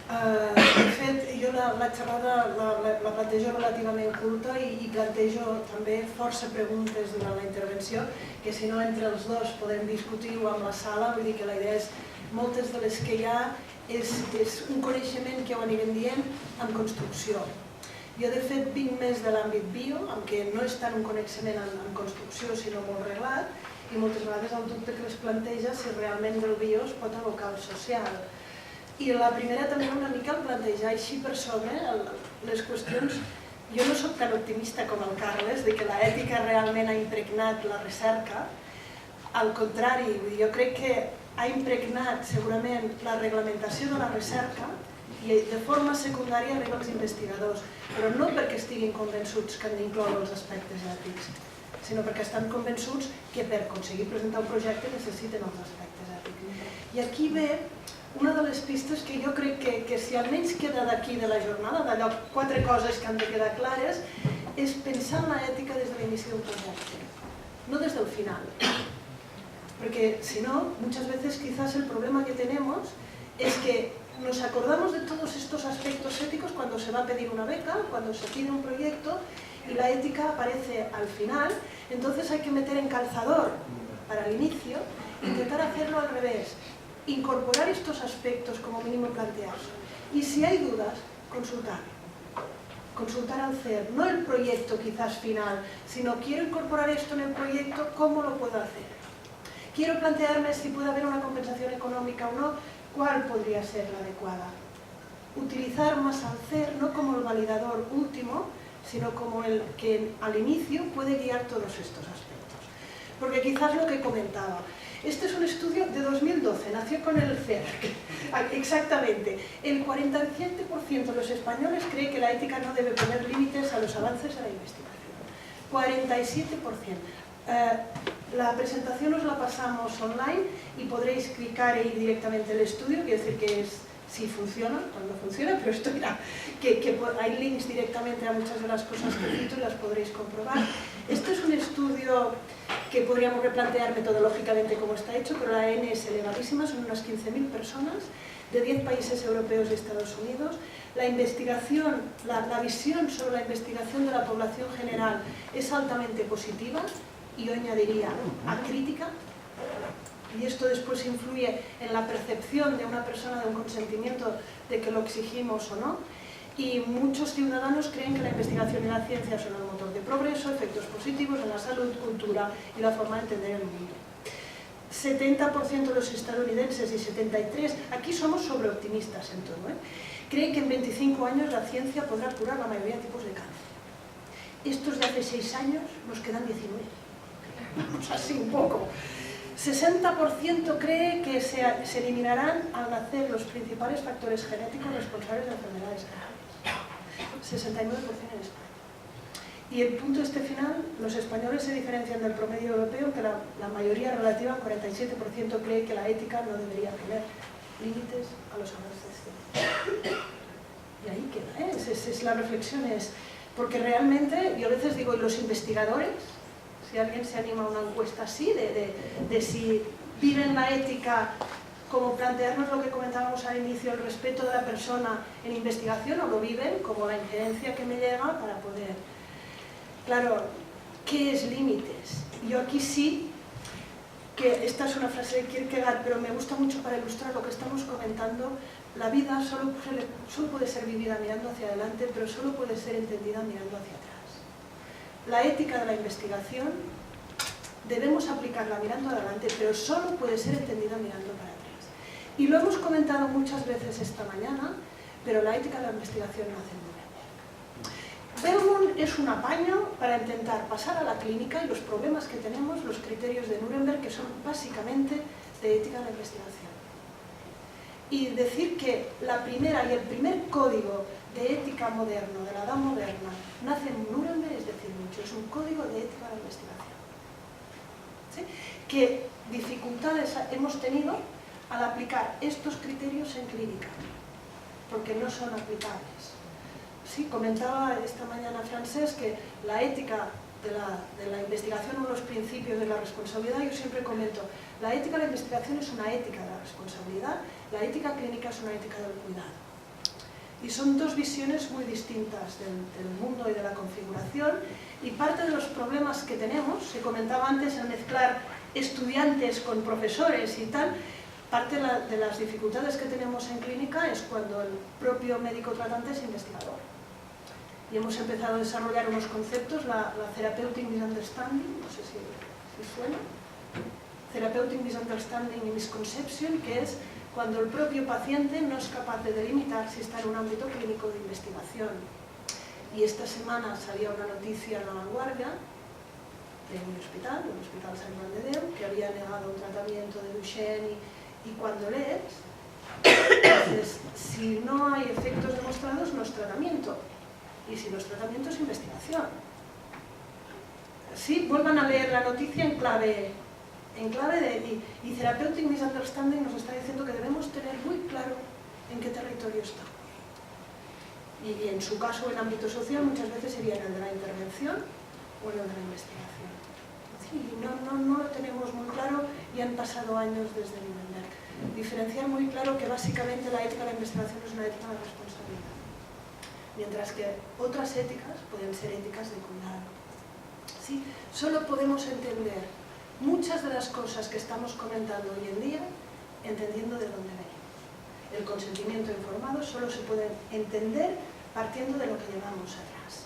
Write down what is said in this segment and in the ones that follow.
De fet, jo la xerrada la plantejo relativament curta i plantejo també força preguntes durant la intervenció que si no entre els dos podem discutir-ho amb la sala, vull dir que la idea és moltes de les que hi ha és un coneixement que ho anirem dient en construcció. Jo de fet vinc més de l'àmbit bio, en què no és tant un coneixement en construcció sinó molt reglat i moltes vegades el dubte que es planteja si realment del bio es pot abocar al social. I la primera també una mica el plantejar així per sobre les qüestions. Jo no soc tan optimista com el Carles, de que l'ètica realment ha impregnat la recerca. Al contrari, jo crec que ha impregnat segurament la reglamentació de la recerca i de forma secundària arriba als investigadors, però no perquè estiguin convençuts que han d'incloure els aspectes ètics, sinó perquè estan convençuts que per aconseguir presentar un projecte necessiten els aspectes ètics. I aquí ve una de les pistes que jo crec que si almenys queda d'aquí de la jornada, d'allò 4 coses que han de quedar clares, és pensar en l'ètica des de l'inici d'un projecte, no des del final. Porque si no, muchas veces quizás el problema que tenemos es que nos acordamos de todos estos aspectos éticos cuando se va a pedir una beca, cuando se pide un proyecto y la ética aparece al final, entonces hay que meter en calzador para el inicio, intentar hacerlo al revés. Incorporar estos aspectos como mínimo plantearse. Y si hay dudas, consultar. Consultar al CER, no el proyecto quizás final, sino quiero incorporar esto en el proyecto, ¿cómo lo puedo hacer? Quiero plantearme si puede haber una compensación económica o no, ¿cuál podría ser la adecuada? Utilizar más al CER no como el validador último, sino como el que al inicio puede guiar todos estos aspectos. Porque quizás lo que comentaba, este es un estudio de 2012, nació con el CER, exactamente. El 47% de los españoles cree que la ética no debe poner límites a los avances de la investigación. 47%. La presentación os la pasamos online y podréis clicar e ir directamente al estudio, quiere decir que es si funciona, cuando funciona, pero esto mira, que hay links directamente a muchas de las cosas que cito y las podréis comprobar. Este es un estudio que podríamos replantear metodológicamente cómo está hecho, pero la N es elevadísima, son unas 15.000 personas de 10 países europeos y Estados Unidos. La investigación, la visión sobre la investigación de la población general es altamente positiva y yo añadiría acrítica. Y esto después influye en la percepción de una persona de un consentimiento de que lo exigimos o no. Y muchos ciudadanos creen que la investigación y la ciencia son el motor de progreso, efectos positivos en la salud, cultura y la forma de entender el mundo. 70% de los estadounidenses y 73%, aquí somos sobreoptimistas en todo, creen que en 25 años la ciencia podrá curar la mayoría de tipos de cáncer. Estos de hace 6 años nos quedan 19. Vamos así un poco. 60% cree que se eliminarán al nacer los principales factores genéticos responsables de enfermedades graves. 69% en España. Y el punto este final, los españoles se diferencian del promedio europeo, que la mayoría relativa, 47%, cree que la ética no debería poner límites a los avances científicos. Y ahí queda, es la reflexión, porque realmente, yo a veces digo, ¿y los investigadores? Si alguien se anima a una encuesta así, de si viven la ética como plantearnos lo que comentábamos al inicio, el respeto de la persona en investigación, o lo viven como la injerencia que me llega para poder... Claro, ¿qué es límites? Yo aquí sí, que esta es una frase de Kierkegaard, pero me gusta mucho para ilustrar lo que estamos comentando. La vida solo puede ser vivida mirando hacia adelante, pero solo puede ser entendida mirando hacia atrás. La ética de la investigación debemos aplicarla mirando adelante, pero solo puede ser entendida mirando para atrás. Y lo hemos comentado muchas veces esta mañana, pero la ética de la investigación nace en Nuremberg. Belmont es un apaño para intentar pasar a la clínica y los problemas que tenemos, los criterios de Nuremberg, que son básicamente de ética de la investigación. Y decir que la primera y el primer código de ética moderno, de la edad moderna, nace en Nuremberg, es decir, mucho, es un código de ética de la investigación. ¿Sí? ¿Qué dificultades hemos tenido al aplicar estos criterios en clínica? Porque no son aplicables. Sí, comentaba esta mañana Francesc que la ética de la investigación, uno de los principios de la responsabilidad, yo siempre comento, la ética de la investigación es una ética de la responsabilidad, la ética clínica es una ética del cuidado. Y son dos visiones muy distintas del mundo y de la configuración, y parte de los problemas que tenemos, se comentaba antes el mezclar estudiantes con profesores y tal, parte de las dificultades que tenemos en clínica es cuando el propio médico tratante es investigador. Y hemos empezado a desarrollar unos conceptos, la Therapeutic Misunderstanding, no sé si suena, Therapeutic Misunderstanding y Misconception, que es cuando el propio paciente no es capaz de delimitar si está en un ámbito clínico de investigación. Y esta semana salía una noticia en La Vanguardia de un hospital, el Hospital Sant Joan de Déu, que había negado un tratamiento de Duchenne, y cuando lees, dices, si no hay efectos demostrados no es tratamiento, y si no es tratamiento es investigación. Sí, vuelvan a leer la noticia en clave de... Y Therapeutic Misunderstanding nos está diciendo que debemos tener muy claro en qué territorio estamos. Y en su caso, en ámbito social, muchas veces sería en el de la intervención o en el de la investigación. Sí, no lo tenemos muy claro y han pasado años desde Nuremberg. Diferenciar muy claro que básicamente la ética de la investigación es una ética de responsabilidad, mientras que otras éticas pueden ser éticas de cuidado. ¿Sí? Solo podemos entender muchas de las cosas que estamos comentando hoy en día entendiendo de dónde venimos. El consentimiento informado solo se puede entender partiendo de lo que llevamos atrás.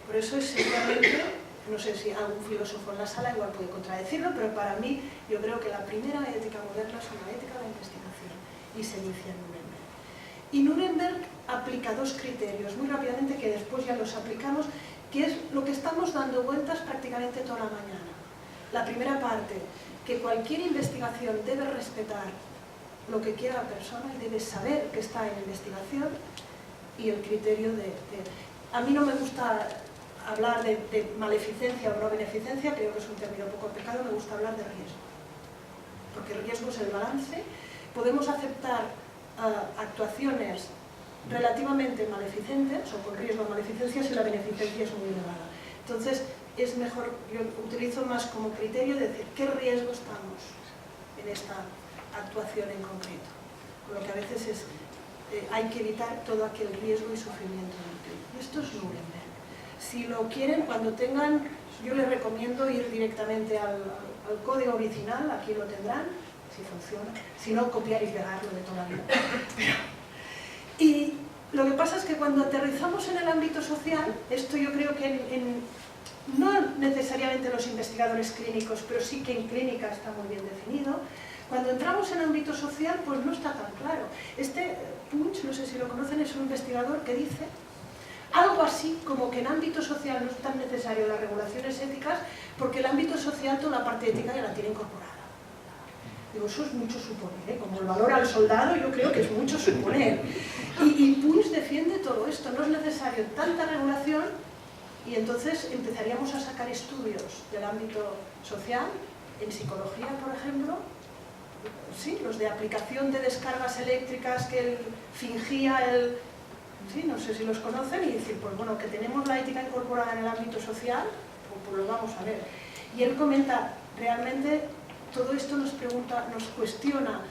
Por eso es seguramente, no sé si algún filósofo en la sala igual puede contradecirlo, pero para mí yo creo que la primera ética moderna es una ética de la investigación y se inicia en Nuremberg. Y Nuremberg aplica dos criterios muy rápidamente que después ya los aplicamos, que es lo que estamos dando vueltas prácticamente toda la mañana. La primera parte, que cualquier investigación debe respetar lo que quiera la persona y debe saber que está en investigación, y el criterio a mí no me gusta hablar de maleficencia o no beneficencia, creo que es un término poco aplicado, me gusta hablar de riesgo. Porque el riesgo es el balance. Podemos aceptar actuaciones relativamente maleficentes o con riesgo de maleficencia si la beneficencia es muy elevada. Entonces, es mejor, yo utilizo más como criterio decir qué riesgo estamos en esta actuación en concreto. Con lo que a veces hay que evitar todo aquel riesgo y sufrimiento del clínico. Esto es Nuremberg. Si lo quieren, cuando tengan, yo les recomiendo ir directamente al código original, aquí lo tendrán, si funciona, si no, copiar y pegarlo de toda la vida. Y lo que pasa es que cuando aterrizamos en el ámbito social, esto yo creo que no necesariamente los investigadores clínicos, pero sí que en clínica está muy bien definido. Cuando entramos en ámbito social, pues no está tan claro. Punch, no sé si lo conocen, es un investigador que dice algo así como que en ámbito social no es tan necesario las regulaciones éticas porque el ámbito social toda la parte ética ya la tiene incorporada. Digo, eso es mucho suponer, ¿eh? Como el valor al soldado, yo creo que es mucho suponer. Y Punch defiende todo esto, no es necesario tanta regulación, y entonces empezaríamos a sacar estudios del ámbito social, en psicología, por ejemplo, sí, los de aplicación de descargas eléctricas que él fingía, sí, no sé si los conocen, y decir, pues bueno, que tenemos la ética incorporada en el ámbito social, pues lo vamos a ver. Y él comenta, realmente todo esto nos cuestiona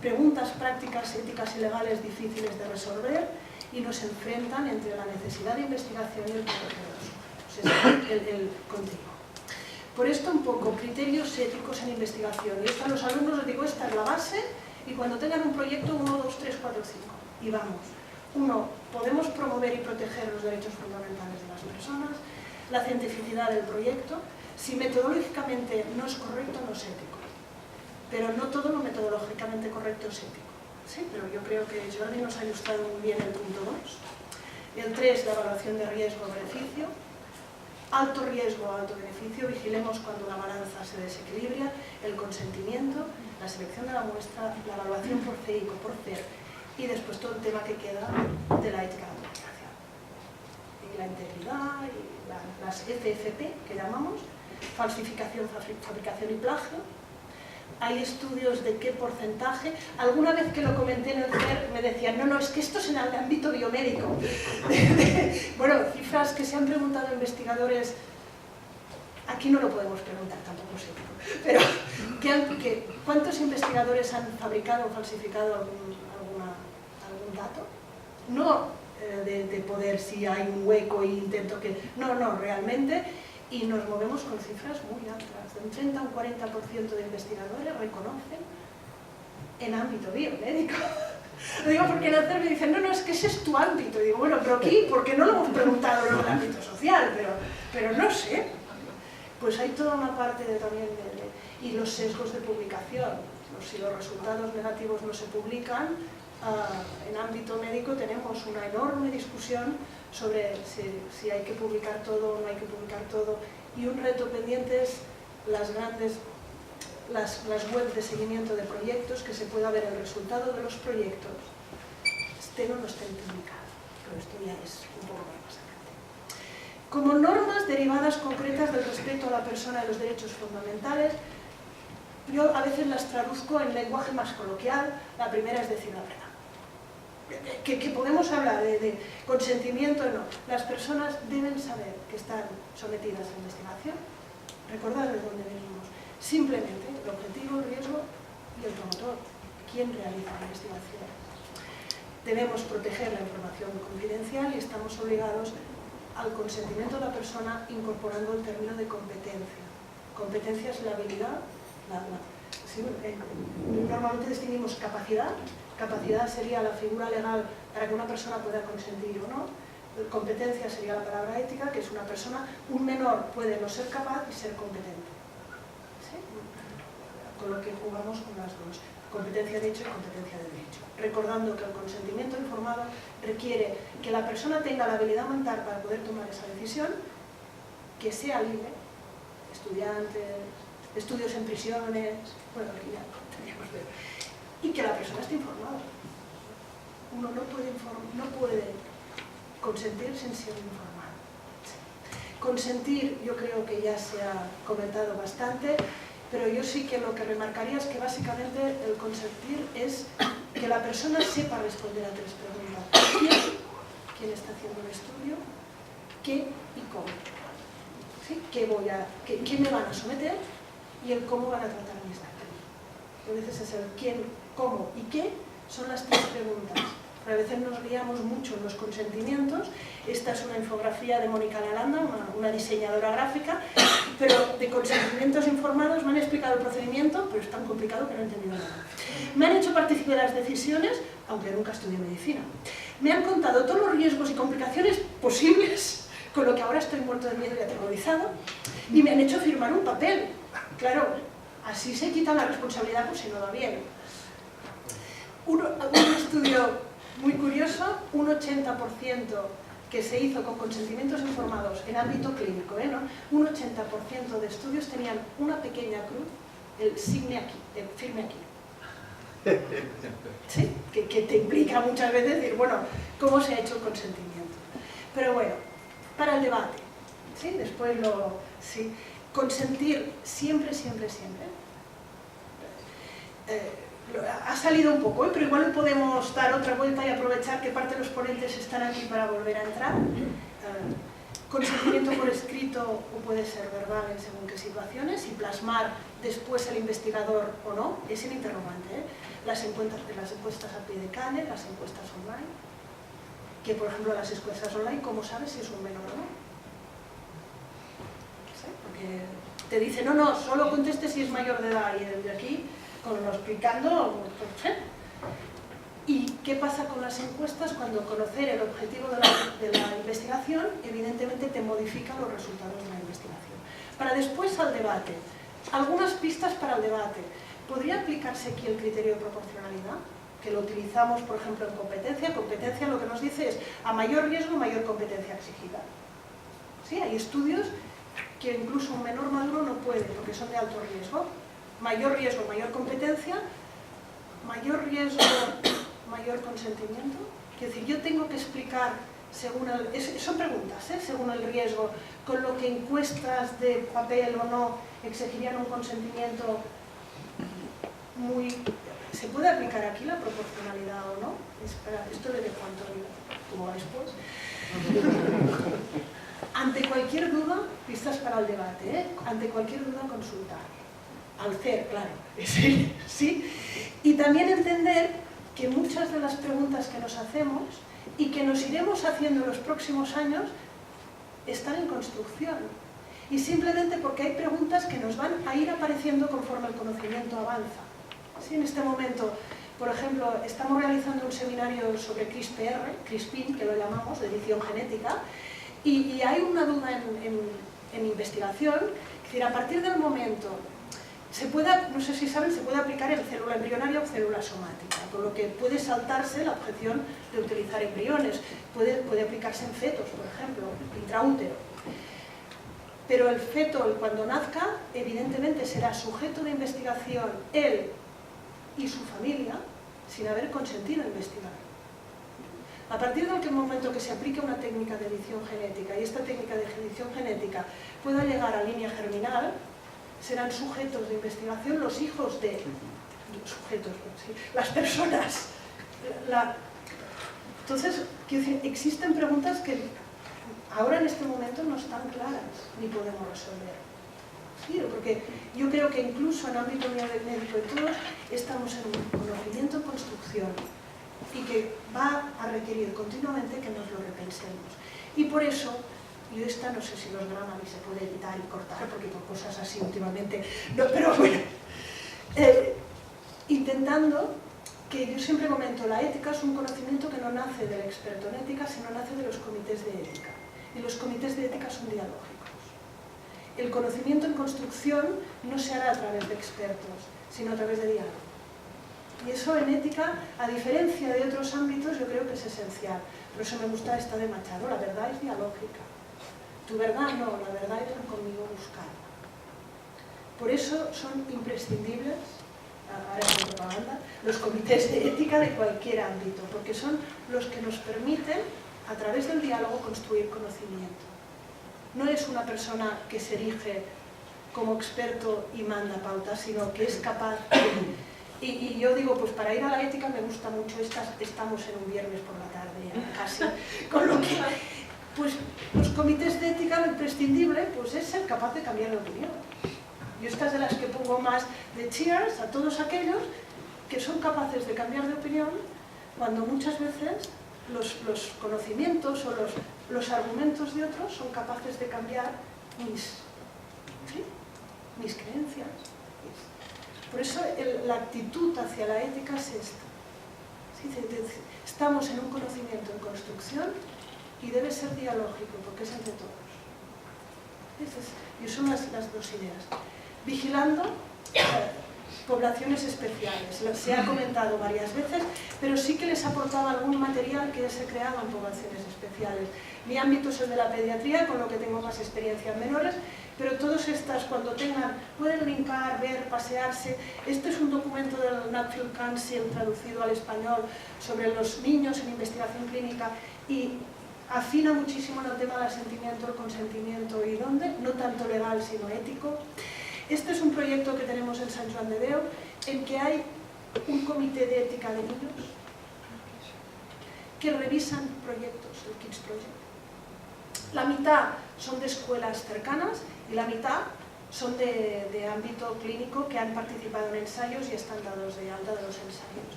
preguntas prácticas, éticas y legales difíciles de resolver y nos enfrentan entre la necesidad de investigación y el proteger de los sujetos, es el continuo. Por esto un poco, criterios éticos en investigación. Y esto a los alumnos les digo, esta es la base, y cuando tengan un proyecto, 1, 2, 3, 4, 5. Y vamos. 1. Podemos promover y proteger los derechos fundamentales de las personas. La cientificidad del proyecto. Si metodológicamente no es correcto, no es ético. Pero no todo lo metodológicamente correcto es ético. Sí, pero yo creo que Jordi nos ha ilustrado muy bien el punto 2. El 3, la evaluación de riesgo-beneficio. Alto riesgo, alto beneficio, vigilemos cuando la balanza se desequilibra, el consentimiento, la selección de la muestra, la evaluación por CEIC o por CER, y después todo el tema que queda de la ética de la comunicación. Y la integridad, y las FFP, que llamamos, falsificación, fabricación y plagio. Hay estudios de qué porcentaje. Alguna vez que lo comenté en el CER me decían, no, es que esto es en el ámbito biomédico. Bueno, cifras que se han preguntado a investigadores, aquí no lo podemos preguntar, tampoco sé, pero ¿cuántos investigadores han fabricado o falsificado algún dato? No de poder, si hay un hueco e intento que... No, realmente, y nos movemos con cifras muy altas. De un 30 a un 40% de investigadores reconocen en ámbito biomédico. Lo digo porque en el CERN me dicen, no, es que ese es tu ámbito. Y digo, bueno, pero aquí, porque no lo hemos preguntado en el ámbito social, pero no sé. Pues hay toda una parte también y los sesgos de publicación. Si los resultados negativos no se publican, en ámbito médico tenemos una enorme discusión sobre si hay que publicar todo o no hay que publicar todo. Y un reto pendiente es las webs de seguimiento de proyectos, que se pueda ver el resultado de los proyectos, estén o no estén publicados. Pero esto ya es un poco más sacante. Como normas derivadas concretas del respeto a la persona y los derechos fundamentales, yo a veces las traduzco en lenguaje más coloquial. La primera es decir la verdad. Que podemos hablar de consentimiento o no. Las personas deben saber que están sometidas a investigación, recordar de dónde venimos. Simplemente el objetivo, el riesgo y el promotor. ¿Quién realiza la investigación? Debemos proteger la información confidencial y estamos obligados al consentimiento de la persona incorporando el término de competencia. Competencia es la habilidad. Normalmente distinguimos capacidad. Capacidad sería la figura legal para que una persona pueda consentir o no. Competencia sería la palabra ética, que es una persona, un menor puede no ser capaz y ser competente. ¿Sí? Con lo que jugamos con las dos. Competencia de hecho y competencia de derecho. Recordando que el consentimiento informado requiere que la persona tenga la habilidad mental para poder tomar esa decisión, que sea libre, estudiantes, estudios en prisiones, bueno, aquí ya tendríamos que ver, y que la persona esté informada. Uno no puede consentir sin ser informado. Consentir, yo creo que ya se ha comentado bastante, pero yo sí que lo que remarcaría es que básicamente el consentir es que la persona sepa responder a tres preguntas. ¿Quién está haciendo el estudio? ¿Qué y cómo? ¿Sí? ¿Qué me van a someter? Y el cómo van a tratar mis datos. A veces es el quién, cómo y qué son las tres preguntas. A veces nos guiamos mucho en los consentimientos. Esta es una infografía de Mónica Lalanda, una diseñadora gráfica, pero de consentimientos informados me han explicado el procedimiento, pero es tan complicado que no he entendido nada. Me han hecho participar en las decisiones, aunque nunca estudié medicina. Me han contado todos los riesgos y complicaciones posibles, con lo que ahora estoy muerto de miedo y aterrorizado, y me han hecho firmar un papel. Claro, así se quita la responsabilidad por si no va bien. Un estudio muy curioso, un 80% que se hizo con consentimientos informados en ámbito clínico, ¿no? Un 80% de estudios tenían una pequeña cruz, el sigme aquí, el firme aquí. ¿Sí? Que te implica muchas veces decir, bueno, ¿cómo se ha hecho el consentimiento? Pero bueno, para el debate, ¿sí? Después sí. Consentir siempre, siempre, siempre. Ha salido un poco, pero igual podemos dar otra vuelta y aprovechar que parte de los ponentes están aquí para volver a entrar. Consentimiento por escrito o puede ser verbal en según qué situaciones, y plasmar después el investigador o no, es el interrogante. Las encuestas a pie de calle, las encuestas online, que por ejemplo las encuestas online, ¿cómo sabes si es un menor o no? ¿Sí? Porque te dice, no, solo conteste si es mayor de edad, y desde aquí, con lo explicando, ¿sí? ¿Y qué pasa con las encuestas? Cuando conocer el objetivo de la investigación, evidentemente te modifica los resultados de la investigación. Para después al debate. Algunas pistas para el debate. ¿Podría aplicarse aquí el criterio de proporcionalidad? Que lo utilizamos, por ejemplo, en competencia. Competencia lo que nos dice es, a mayor riesgo, mayor competencia exigida. ¿Sí? Hay estudios que incluso un menor maduro no puede, porque son de alto riesgo. Mayor riesgo, mayor competencia, mayor riesgo, mayor consentimiento. Es decir, yo tengo que explicar, según son preguntas, según el riesgo, con lo que encuestas de papel o no exigirían un consentimiento muy... ¿Se puede aplicar aquí la proporcionalidad o no? Espera, esto le dejo a Antonio, como después. Ante cualquier duda, pistas para el debate, ante cualquier duda, consultar. Al CER, claro, ¿sí? Y también entender que muchas de las preguntas que nos hacemos y que nos iremos haciendo en los próximos años están en construcción. Y simplemente porque hay preguntas que nos van a ir apareciendo conforme el conocimiento avanza. ¿Sí? En este momento, por ejemplo, estamos realizando un seminario sobre CRISPR, que lo llamamos, de edición genética, y hay una duda en investigación, es decir, a partir del momento, no sé si saben, se puede aplicar en célula embrionaria o célula somática, por lo que puede saltarse la objeción de utilizar embriones, puede aplicarse en fetos, por ejemplo, intraútero. Pero el feto, cuando nazca, evidentemente será sujeto de investigación él y su familia, sin haber consentido investigar. A partir del momento que se aplique una técnica de edición genética y esta técnica de edición genética pueda llegar a línea germinal, serán sujetos de investigación los hijos de sujetos, ¿sí? Las personas. Entonces, quiero decir, existen preguntas que ahora en este momento no están claras ni podemos resolver. Sí, porque yo creo que incluso en ámbito médico y todos estamos en un conocimiento en construcción y que va a requerir continuamente que nos lo repensemos. Y por eso, yo no sé si los graban y se puede editar y cortar, porque por cosas así últimamente, no, pero bueno, intentando que yo siempre comento, la ética es un conocimiento que no nace del experto en ética, sino nace de los comités de ética. Y los comités de ética son dialógicos. El conocimiento en construcción no se hará a través de expertos, sino a través de diálogo. Y eso en ética, a diferencia de otros ámbitos, yo creo que es esencial. Por eso me gusta esta de Machado, la verdad es dialógica. Tu verdad no, la verdad es conmigo buscar. Por eso son imprescindibles, ahora es propaganda, los comités de ética de cualquier ámbito, porque son los que nos permiten, a través del diálogo, construir conocimiento. No es una persona que se erige como experto y manda pautas, sino que es capaz de... Y yo digo, pues para ir a la ética me gusta mucho, estamos en un viernes por la tarde casi, con lo que, pues los comités de ética, lo imprescindible, pues es ser capaz de cambiar de opinión. Yo estas de las que pongo más de cheers a todos aquellos que son capaces de cambiar de opinión cuando muchas veces los conocimientos o los argumentos de otros son capaces de cambiar mis creencias. Por eso la actitud hacia la ética es esta. Estamos en un conocimiento en construcción y debe ser dialógico, porque es entre todos. Y son las dos ideas. Vigilando poblaciones especiales. Se ha comentado varias veces, pero sí que les aportaba algún material que se creaba en poblaciones especiales. Mi ámbito es el de la pediatría, con lo que tengo más experiencia en menores, pero todas estas, cuando tengan, pueden linkar, ver, pasearse. Este es un documento del Nuffield Council traducido al español sobre los niños en investigación clínica y afina muchísimo en el tema del asentimiento, el consentimiento y dónde, no tanto legal sino ético. Este es un proyecto que tenemos en Sant Joan de Déu, en que hay un comité de ética de niños que revisan proyectos, el Kids Project. La mitad son de escuelas cercanas y la mitad son de ámbito clínico que han participado en ensayos y están dados de alta de los ensayos.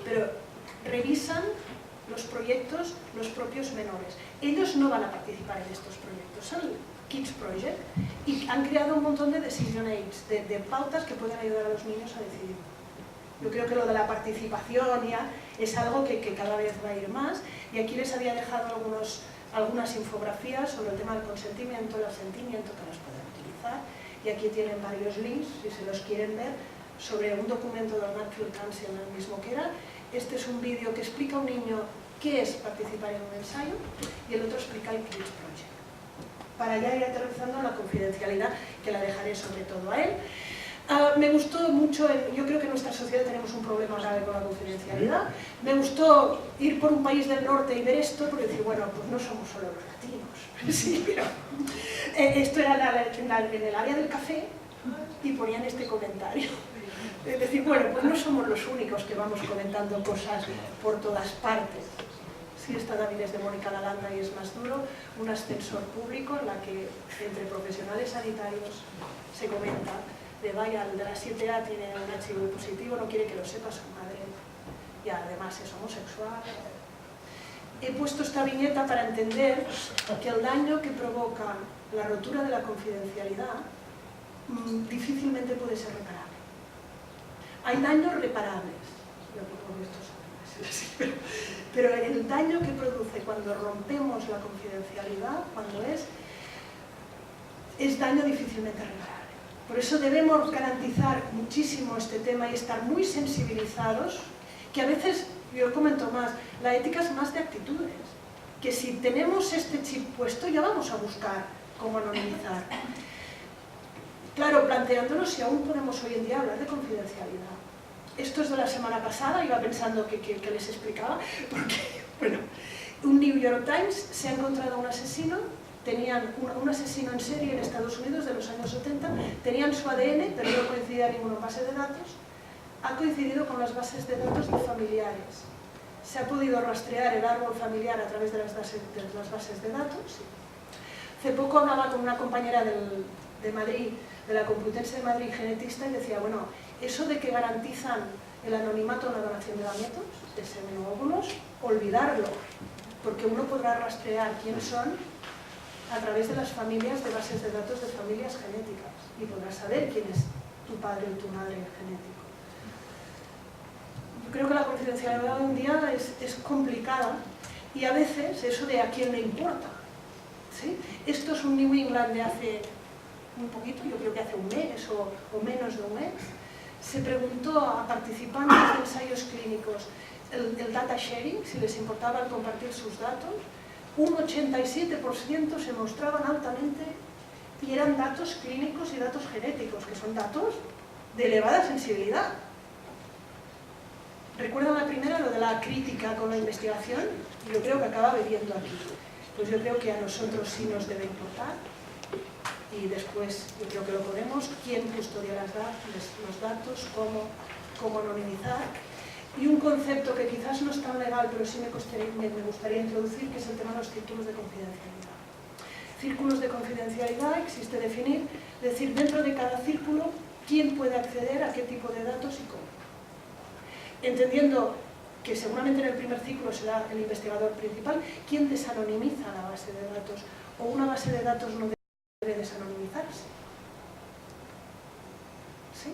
Pero revisan los proyectos los propios menores. Ellos no van a participar en estos proyectos, son el Kids Project y han creado un montón de decision aids, de pautas que pueden ayudar a los niños a decidir. Yo creo que lo de la participación ya es algo que cada vez va a ir más y aquí les había dejado algunas infografías sobre el tema del consentimiento, el asentimiento que las pueden utilizar y aquí tienen varios links si se los quieren ver sobre un documento del Nuffield Council, el mismo que era. Este es un vídeo que explica a un niño qué es participar en un ensayo y el otro explica el Kids Project. Para ya ir aterrizando la confidencialidad, que la dejaré sobre todo a él. Me gustó mucho, yo creo que en nuestra sociedad tenemos un problema grave con la confidencialidad. Me gustó ir por un país del norte y ver esto, porque decir, bueno, pues no somos solo los latinos. Sí, pero esto era en el área del café y ponían este comentario. Es decir, bueno, pues no somos los únicos que vamos comentando cosas por todas partes. Sí, esta también es de Mónica Lalanda y es más duro, un ascensor público en la que entre profesionales sanitarios se comenta de vaya, el de la 7A tiene un HIV positivo, no quiere que lo sepa su madre y además es homosexual. he puesto esta viñeta para entender que el daño que provoca la rotura de la confidencialidad difícilmente puede ser reparable. Hay daños reparables, pero el daño que produce cuando rompemos la confidencialidad, cuando es daño difícilmente reparable. Por eso debemos garantizar muchísimo este tema y estar muy sensibilizados, que a veces, yo comento más, la ética es más de actitudes, que si tenemos este chip puesto ya vamos a buscar cómo anonimizar. Claro, planteándonos si aún podemos hoy en día hablar de confidencialidad. Esto es de la semana pasada, iba pensando que les explicaba, porque, bueno, un New York Times se ha encontrado un asesino, tenían un asesino en serie en Estados Unidos de los años 70, tenían su ADN, pero no coincidía ninguna base de datos, ha coincidido con las bases de datos de familiares. Se ha podido rastrear el árbol familiar a través de las bases de datos. Hace poco hablaba con una compañera de Madrid, de la Complutense de Madrid, genetista, y decía, bueno, eso de que garantizan el anonimato en la donación de gametos, de semen o óvulos, olvidarlo, porque uno podrá rastrear quién son a través de las familias de bases de datos de familias genéticas y podrás saber quién es tu padre o tu madre genético. Yo creo que la confidencialidad hoy en día es complicada y a veces eso de a quién le importa, ¿sí? Esto es un New England de hace un poquito, yo creo que hace un mes o menos de un mes. Se preguntó a participantes de ensayos clínicos el data sharing, si les importaba el compartir sus datos. Un 87% se mostraban altamente y eran datos clínicos y datos genéticos, que son datos de elevada sensibilidad. ¿Recuerdan la primera, lo de la crítica con la investigación? Yo creo que acaba bebiendo aquí. Pues yo creo que a nosotros sí nos debe importar. Y después, yo creo que lo ponemos, quién custodia los datos, cómo anonimizar. Y un concepto que quizás no es tan legal, pero sí me gustaría introducir, que es el tema de los círculos de confidencialidad. Círculos de confidencialidad existe definir, es decir, dentro de cada círculo, quién puede acceder a qué tipo de datos y cómo. Entendiendo que seguramente en el primer ciclo será el investigador principal, quién desanonimiza la base de datos, o una base de datos no debe desanonimizarse. ¿Sí?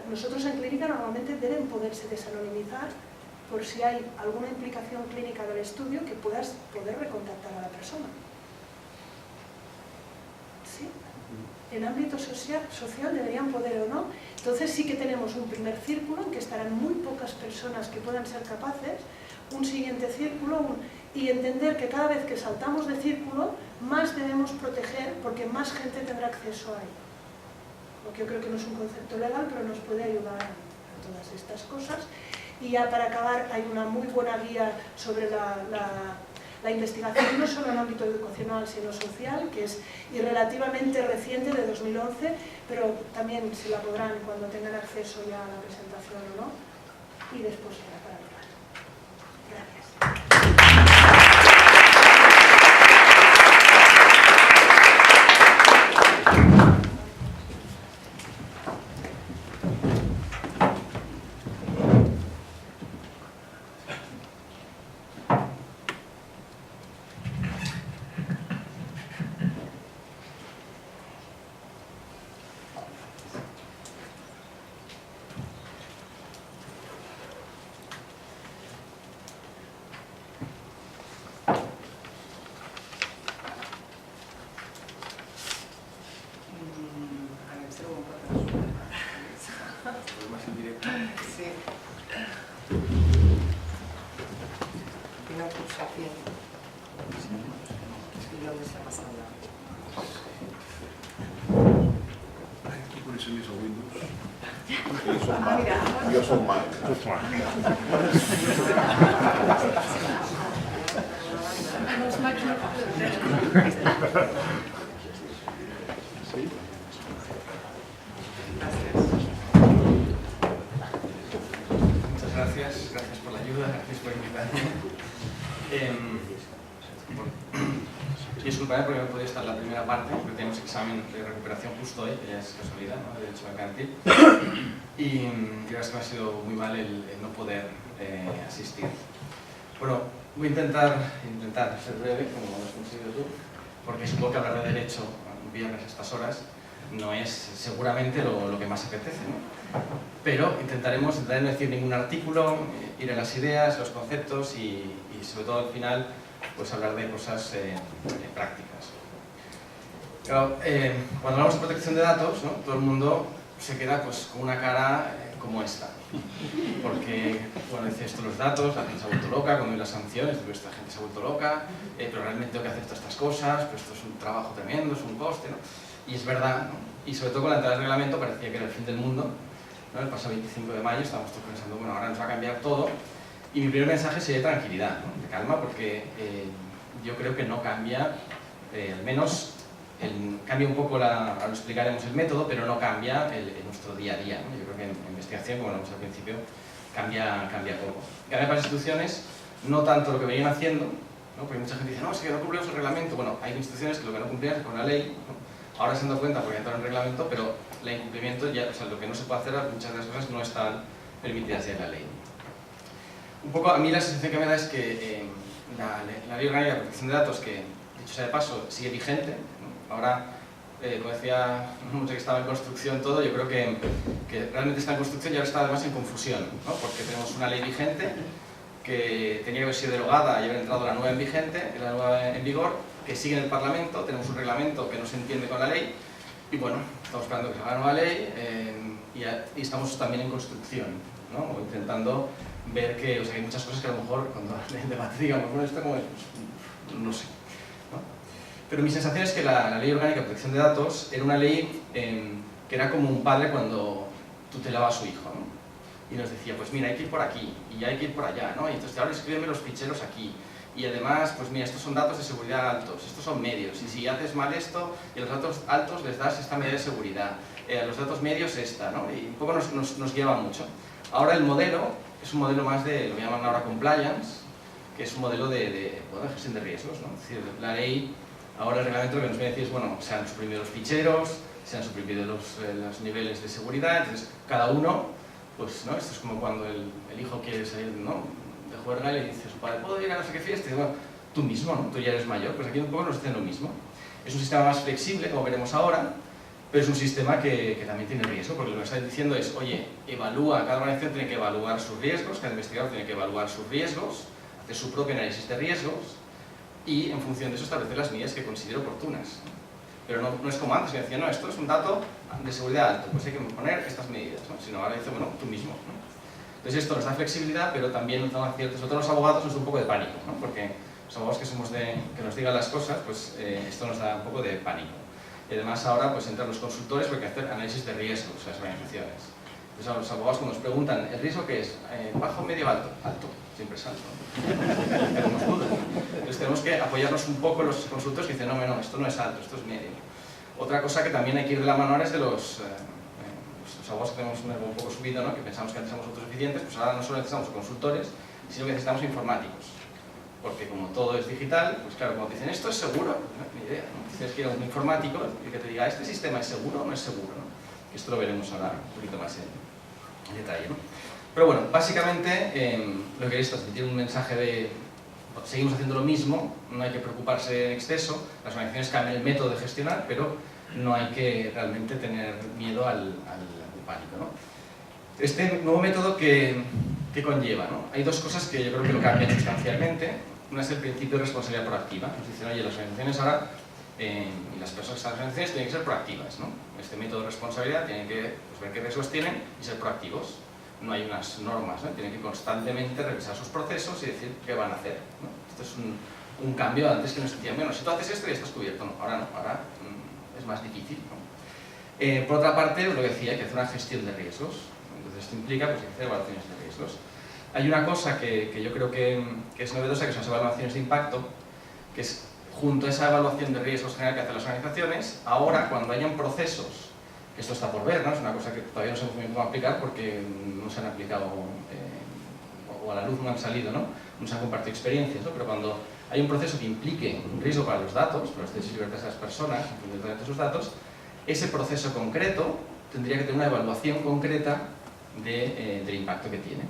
Nosotros en clínica normalmente deben poderse desanonimizar por si hay alguna implicación clínica del estudio que puedas poder recontactar a la persona. ¿Sí? En ámbito social deberían poder o no. Entonces sí que tenemos un primer círculo en que estarán muy pocas personas que puedan ser capaces, un siguiente círculo, y entender que cada vez que saltamos de círculo, más debemos proteger porque más gente tendrá acceso a ello. Lo que yo creo que no es un concepto legal, pero nos puede ayudar a todas estas cosas. Y ya para acabar, hay una muy buena guía sobre la investigación, no solo en ámbito educacional, sino social, que es relativamente reciente, de 2011, pero también se la podrán cuando tengan acceso ya a la presentación o no. Y después será para hablar. Gracias. Yo soy Mac. Muchas gracias por la ayuda, gracias por invitarme. Disculpadme porque no podía estar en la primera parte, porque tenemos examen de recuperación justo hoy, que ya es casualidad, ¿no? De derecho mercantil. Y creo que me ha sido muy mal el no poder asistir. Bueno, Voy a intentar ser breve, como lo has conseguido tú, porque supongo que hablar de derecho un viernes a estas horas no es seguramente lo que más apetece, ¿no? Pero intentaremos no decir ningún artículo, ir a las ideas, los conceptos y sobre todo al final pues hablar de cosas prácticas. Claro, cuando hablamos de protección de datos, ¿no? Todo el mundo se queda pues, con una cara como esta. Porque, bueno, dice esto los datos, la gente se ha vuelto loca, cuando hay las sanciones, digo, esta gente se ha vuelto loca, pero realmente tengo que hacer todas estas cosas, pues esto es un trabajo tremendo, es un coste, ¿no? Y es verdad, ¿no? Y sobre todo con la entrada del reglamento parecía que era el fin del mundo, ¿no? El pasado 25 de mayo estábamos todos pensando, bueno, ahora nos va a cambiar todo, y mi primer mensaje sería tranquilidad, ¿no? De calma, porque yo creo que no cambia, al menos cambia un poco, ahora explicaremos el método, pero no cambia nuestro día a día, ¿no? Yo creo que en investigación, como hablamos al principio, cambia poco. Cambia para las instituciones, no tanto lo que venían haciendo, ¿no? Porque mucha gente dice, no, es que no cumplimos el reglamento. Bueno, hay instituciones que lo que no cumplían es con la ley, ¿no? Ahora se han dado cuenta porque entraron en el reglamento, pero el incumplimiento, ya, o sea, lo que no se puede hacer, muchas de las cosas no están permitidas ya en la ley. Un poco, a mí la sensación que me da es que la Ley Orgánica de Protección de Datos, que dicho sea de paso, sigue vigente, ¿no? Ahora, como decía mucho que estaba en construcción todo, yo creo que realmente está en construcción y ahora está además en confusión, ¿no? Porque tenemos una ley vigente que tenía que haber sido derogada y haber entrado la nueva en vigente, la nueva en vigor, que sigue en el Parlamento, tenemos un reglamento que no se entiende con la ley y bueno, estamos esperando que se haga la nueva ley y estamos también en construcción, ¿no? O intentando ver que, o sea, hay muchas cosas que a lo mejor cuando el debate digamos, bueno, esto como es, pues, no sé, ¿no? Pero mi sensación es que la Ley Orgánica de Protección de Datos era una ley que era como un padre cuando tutelaba a su hijo, ¿no? Y nos decía, pues mira, hay que ir por aquí y hay que ir por allá, ¿no? Y entonces ahora escríbeme los ficheros aquí. Y además, pues mira, estos son datos de seguridad altos, estos son medios, y si haces mal esto, y a los datos altos les das esta medida de seguridad, a los datos medios esta, ¿no? Y un poco nos guiaba mucho. Ahora el modelo es un modelo más de, lo que llaman ahora compliance, que es un modelo de gestión de riesgos, ¿no? Es decir, la ley, ahora el reglamento lo que nos viene a decir es, bueno, se han suprimido los ficheros, se han suprimido los niveles de seguridad, entonces cada uno, pues, ¿no? Esto es como cuando el hijo quiere salir, ¿no? De juerga y le dice a su padre, ¿puedo ir a no sé qué fiesta? Y dice, bueno, tú mismo, ¿no? Tú ya eres mayor, pues aquí un poco nos dicen lo mismo. Es un sistema más flexible, como veremos ahora, pero es un sistema que también tiene riesgo, porque lo que están diciendo es, oye, cada organización tiene que evaluar sus riesgos, cada investigador tiene que evaluar sus riesgos, hacer su propio análisis de riesgos y en función de eso establecer las medidas que considere oportunas. Pero no es como antes, que decía, no, esto es un dato de seguridad alto, pues hay que poner estas medidas, ¿no? Sino ahora dice, bueno, tú mismo, ¿no? Entonces esto nos da flexibilidad, pero también nos da ciertos, sobre todo los abogados nos da un poco de pánico, ¿no? Porque los abogados que somos que nos digan las cosas, pues esto nos da un poco de pánico. Y además ahora pues entran los consultores porque hay que hacer análisis de riesgos a las organizaciones. Entonces a los abogados cuando nos preguntan, ¿el riesgo qué es? ¿Bajo, medio, alto? Alto, siempre es alto. Tenemos dudas, ¿no? Entonces tenemos que apoyarnos un poco en los consultores que dicen, no, esto no es alto, esto es medio. Otra cosa que también hay que ir de la mano ahora es de los abogados que tenemos un poco subido, ¿no? Que pensamos que antes éramos autosuficientes, pues ahora no solo necesitamos consultores, sino que necesitamos informáticos. Porque como todo es digital, pues claro, cuando te dicen esto es seguro, no es ni idea, ¿no? Tienes que ir a un informático y que te diga, ¿este sistema es seguro o no es seguro? ¿No? Esto lo veremos ahora un poquito más en detalle, ¿no? Pero bueno, básicamente lo que es transmitir un mensaje de seguimos haciendo lo mismo, no hay que preocuparse en exceso, las organizaciones cambian el método de gestionar, pero no hay que realmente tener miedo al pánico, ¿no? Este nuevo método que conlleva, ¿no? Hay dos cosas que yo creo que lo cambian sustancialmente. Una es el principio de responsabilidad proactiva. Nos dicen, oye, las organizaciones ahora y las personas que están en las organizaciones tienen que ser proactivas, ¿no? Este método de responsabilidad tienen que pues, ver qué riesgos tienen y ser proactivos. No hay unas normas, ¿no? Tienen que constantemente revisar sus procesos y decir qué van a hacer, ¿no? Esto es un cambio. Antes que nos decían, bueno, si tú haces esto ya estás cubierto. No, ahora es más difícil, ¿no? Por otra parte, lo que decía, hay que hacer una gestión de riesgos. Entonces esto implica pues, hacer evaluaciones de riesgos. Hay una cosa que yo creo que es novedosa, que son las evaluaciones de impacto, que es junto a esa evaluación de riesgos general que hacen las organizaciones, ahora cuando hayan procesos, que esto está por ver, ¿no? Es una cosa que todavía no sabemos muy bien cómo aplicar porque no se han aplicado o a la luz no han salido, ¿no? No se han compartido experiencias, ¿no? Pero cuando hay un proceso que implique un riesgo para los datos, para los derechos y libertades de las personas, de sus datos, ese proceso concreto tendría que tener una evaluación concreta del impacto que tiene.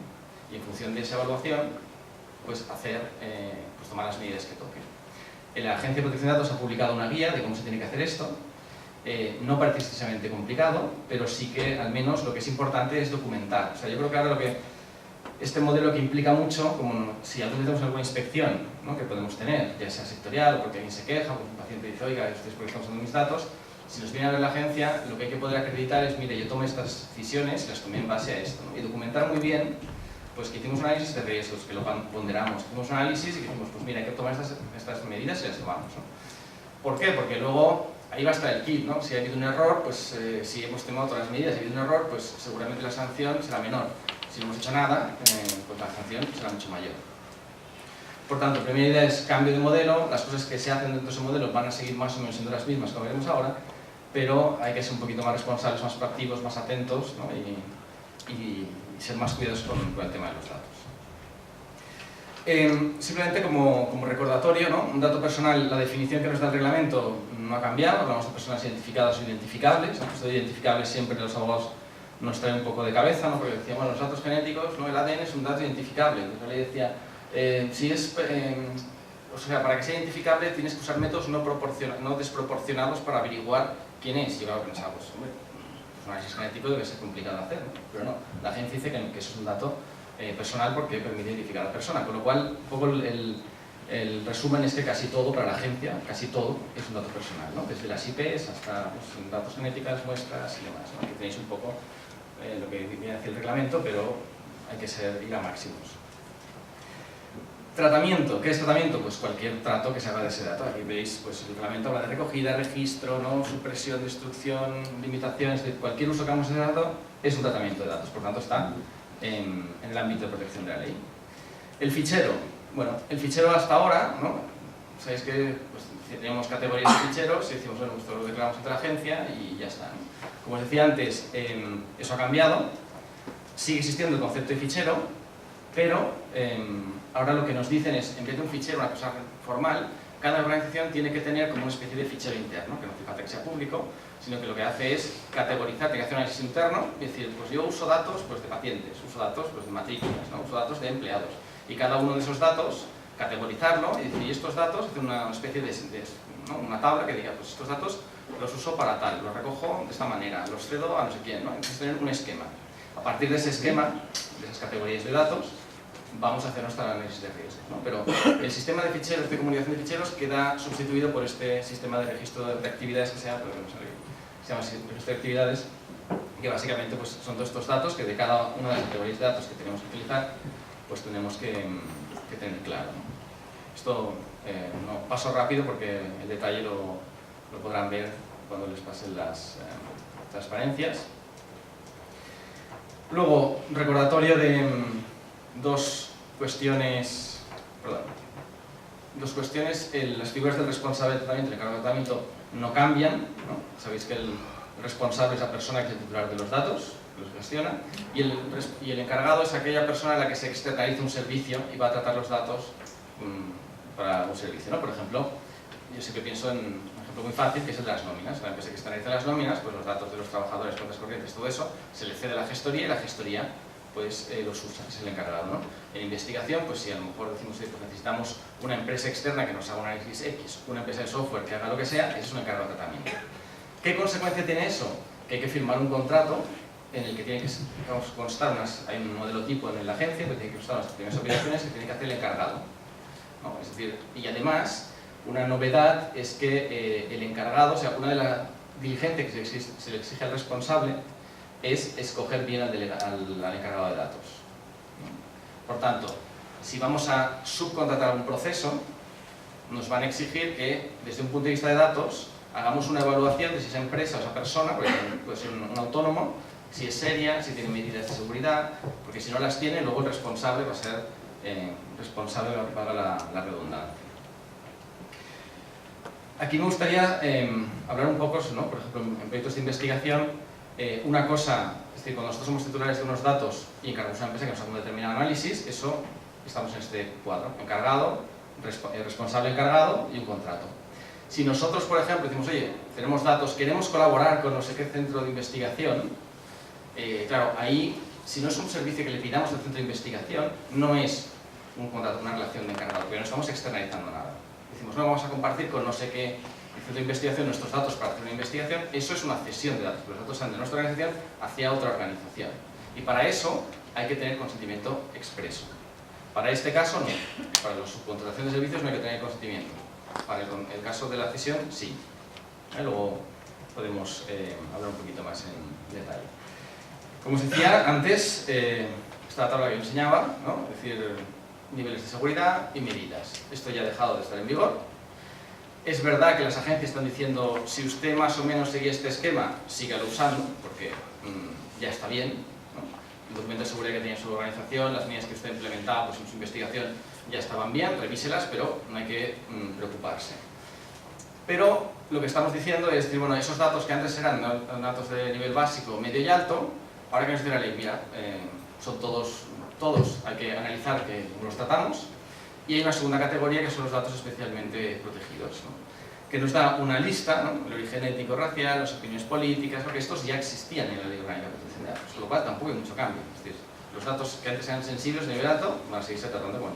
Y en función de esa evaluación, pues tomar las medidas que toquen. La Agencia de Protección de Datos ha publicado una guía de cómo se tiene que hacer esto. No parece excesivamente complicado, pero sí que al menos lo que es importante es documentar. O sea, yo creo que ahora este modelo que implica mucho, como si tenemos alguna inspección, ¿no?, que podemos tener, ya sea sectorial o porque alguien se queja, porque un paciente dice, oiga, esto es porque estamos usando mis datos, si nos viene a ver la agencia, lo que hay que poder acreditar es, mire, yo tomé estas decisiones y las tomé en base a esto, ¿no? Y documentar muy bien, pues que hicimos un análisis de riesgos, que lo ponderamos, hicimos un análisis y que dijimos, pues mira, hay que tomar estas medidas y las tomamos, ¿no? ¿Por qué? Porque luego ahí va a estar el kit, ¿no? Si ha habido un error, pues si hemos tomado todas las medidas y ha habido un error, pues seguramente la sanción será menor. Si no hemos hecho nada, pues la sanción será mucho mayor. Por tanto, la primera idea es cambio de modelo. Las cosas que se hacen dentro de ese modelo van a seguir más o menos siendo las mismas, como veremos ahora, pero hay que ser un poquito más responsables, más proactivos, más atentos, ¿no? y ser más cuidadosos con el tema de los datos. Simplemente como recordatorio, ¿no? Un dato personal, la definición que nos da el reglamento no ha cambiado, hablamos de personas identificadas o identificables. Esto de identificables siempre los abogados nos trae un poco de cabeza, ¿no? Porque decíamos, los datos genéticos, ¿no? El ADN es un dato identificable. Entonces la ley decía, o sea, para que sea identificable tienes que usar métodos no desproporcionados para averiguar quién es. Y yo pensaba, pues hombre, un análisis genético debe ser complicado de hacer, ¿no? Pero no, la agencia dice que eso es un dato personal porque permite identificar a la persona, con lo cual un poco el resumen es que casi todo para la agencia, casi todo es un dato personal, ¿no? Desde las IPs hasta pues, datos genéticas, muestras y demás, ¿no? Aquí tenéis un poco lo que viene hacia el reglamento, pero hay que ir a máximos. Tratamiento. ¿Qué es tratamiento? Pues cualquier trato que se haga de ese dato. Aquí veis, pues el reglamento habla de recogida, registro, ¿no? Supresión, destrucción, limitaciones, de cualquier uso que hagamos de ese dato es un tratamiento de datos, por tanto está en el ámbito de protección de la ley. El fichero. Bueno, el fichero hasta ahora, ¿no? Sabéis que pues, tenemos categorías de ficheros y decimos, bueno, esto lo declaramos ante la agencia y ya está, ¿no? Como os decía antes, eso ha cambiado, sigue existiendo el concepto de fichero, pero ahora lo que nos dicen es, en vez de un fichero, una cosa formal, cada organización tiene que tener como una especie de fichero interno, que no hace falta que sea público, sino que lo que hace es categorizar, tiene que hacer un análisis interno, y decir, pues yo uso datos pues, de pacientes, uso datos pues, de matrículas, ¿no? Uso datos de empleados, y cada uno de esos datos, categorizarlo, y decir, y estos datos, hacer una especie de ¿no? Una tabla que diga, pues estos datos los uso para tal, los recojo de esta manera, los cedo a no sé quién, ¿no? Entonces tener un esquema. A partir de ese esquema, de esas categorías de datos, vamos a hacer nuestro análisis de riesgos, ¿no? Pero el sistema de ficheros, de comunicación de ficheros, queda sustituido por este sistema de registro de actividades que se llama registro de actividades, que básicamente pues, son todos estos datos que de cada una de las categorías de datos que tenemos que utilizar, pues tenemos que tener claro, ¿no? Esto no paso rápido porque el detalle lo podrán ver cuando les pasen las transparencias. Luego, recordatorio de dos cuestiones, las figuras del responsable de tratamiento y el encargado de tratamiento no cambian, ¿no? Sabéis que el responsable es la persona que es el titular de los datos, que los gestiona, y el encargado es aquella persona a la que se externaliza un servicio y va a tratar los datos para un servicio, ¿no? Por ejemplo, yo siempre pienso en un ejemplo muy fácil, que es el de las nóminas. La empresa que externaliza las nóminas, pues los datos de los trabajadores, cuentas corrientes, todo eso, se le cede a la gestoría y la gestoría pues los usa, es el encargado, ¿no? En investigación, pues si a lo mejor decimos, pues necesitamos una empresa externa que nos haga un análisis X, una empresa de software que haga lo que sea, ese es un encargado de tratamiento. ¿Qué consecuencia tiene eso? Que hay que firmar un contrato en el que tiene que constar hay un modelo tipo en la agencia, que tiene que constar unas primeras obligaciones que tiene que hacer el encargado, ¿no? Es decir, y además, una novedad es que el encargado, o sea, una de las diligencias que se le exige al responsable es escoger bien al encargado de datos, ¿no? Por tanto, si vamos a subcontratar un proceso, nos van a exigir que, desde un punto de vista de datos, hagamos una evaluación de si esa empresa o esa persona, porque puede ser un autónomo, si es seria, si tiene medidas de seguridad, porque si no las tiene, luego el responsable va a ser responsable de pagar la redundancia. Aquí me gustaría hablar un poco, ¿no? Por ejemplo, en proyectos de investigación, una cosa, es decir, cuando nosotros somos titulares de unos datos y encargamos a una empresa que nos haga un determinado análisis, eso estamos en este cuadro, encargado, responsable encargado y un contrato. Si nosotros, por ejemplo, decimos, oye, tenemos datos, queremos colaborar con no sé qué centro de investigación, claro, ahí, si no es un servicio que le pidamos al centro de investigación, no es un contrato, una relación de encargado, porque no estamos externalizando nada. Decimos, no, vamos a compartir con no sé qué instituto de investigación nuestros datos para hacer una investigación. Eso es una cesión de datos. Los datos salen de nuestra organización hacia otra organización. Y para eso hay que tener consentimiento expreso. Para este caso, no. Para la subcontratación de servicios no hay que tener consentimiento. Para el caso de la cesión, sí. Luego podemos hablar un poquito más en detalle. Como os decía antes, esta tabla que os enseñaba, ¿no? Es decir, niveles de seguridad y medidas. Esto ya ha dejado de estar en vigor. Es verdad que las agencias están diciendo, si usted más o menos sigue este esquema, sígalo usando, porque ya está bien, ¿no? El documento de seguridad que tiene su organización, las medidas que usted ha implementado pues, en su investigación ya estaban bien, revíselas, pero no hay que preocuparse. Pero lo que estamos diciendo es decir, bueno, esos datos que antes eran datos de nivel básico, medio y alto, ahora que nos dice la ley, mira, son todos hay que analizar cómo los tratamos, y hay una segunda categoría que son los datos especialmente protegidos, ¿no? Que nos da una lista, ¿no? El origen étnico-racial, las opiniones políticas, porque estos ya existían en la Ley Orgánica de Protección de Datos, con lo cual tampoco hay mucho cambio. Es decir, los datos que antes eran sensibles de nivel alto van a seguirse tratando como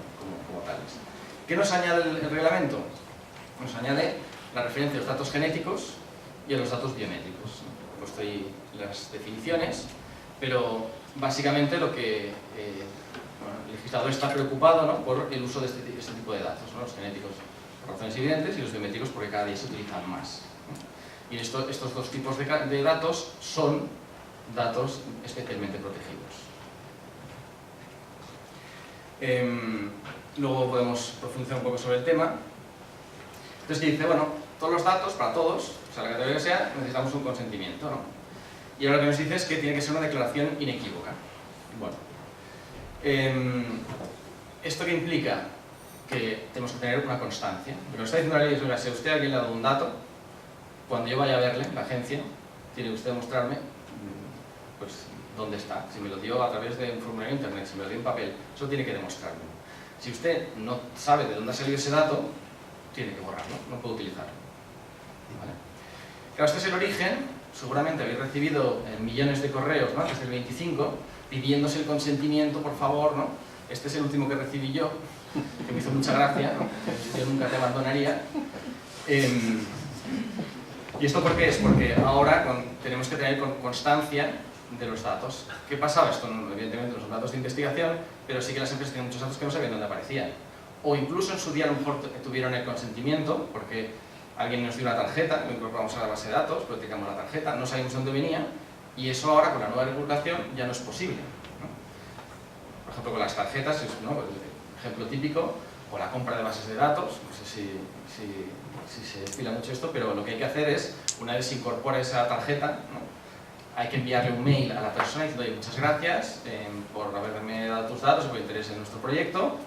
tales. ¿Qué nos añade el reglamento? Nos añade la referencia a los datos genéticos y a los datos biométricos. He puesto ahí las definiciones, pero básicamente lo que el legislador está preocupado, ¿no? Por el uso de este tipo de datos, ¿no? Los genéticos por razones evidentes y los biométricos porque cada día se utilizan más, ¿no? Y estos dos tipos de datos son datos especialmente protegidos. Luego podemos profundizar un poco sobre el tema. Entonces dice, bueno, todos los datos, para todos, o sea, la categoría que sea, necesitamos un consentimiento, ¿no? Y ahora lo que nos dice es que tiene que ser una declaración inequívoca. Bueno, ¿esto qué implica? Que tenemos que tener una constancia. Lo que nos está diciendo la ley es, oiga, si a usted alguien le ha dado un dato, cuando yo vaya a verle, la agencia, tiene usted que mostrarme pues, dónde está. Si me lo dio a través de un formulario de internet, si me lo dio en papel, eso tiene que demostrarlo. Si usted no sabe de dónde ha salido ese dato, tiene que borrarlo, no puede utilizarlo. ¿Vale? Claro, este es el origen. Seguramente habéis recibido millones de correos, ¿no? Antes del 25, pidiéndose el consentimiento, por favor, ¿no? Este es el último que recibí yo, que me hizo mucha gracia, ¿no? Yo nunca te abandonaría. ¿Y esto por qué es? Porque ahora tenemos que tener constancia de los datos. ¿Qué pasaba? Esto evidentemente no son datos de investigación, pero sí que las empresas tienen muchos datos que no sabían dónde aparecían. O incluso en su día a lo mejor tuvieron el consentimiento, porque alguien nos dio una tarjeta, lo incorporamos a la base de datos, practicamos la tarjeta, no sabíamos dónde venía, y eso ahora con la nueva regulación ya no es posible, ¿no? Por ejemplo, con las tarjetas, ¿no? El ejemplo típico, o la compra de bases de datos, no sé si se estila mucho esto, pero lo que hay que hacer es, una vez se incorpora esa tarjeta, ¿no? Hay que enviarle un mail a la persona diciendo, oye, muchas gracias por haberme dado tus datos, por el interés en nuestro proyecto.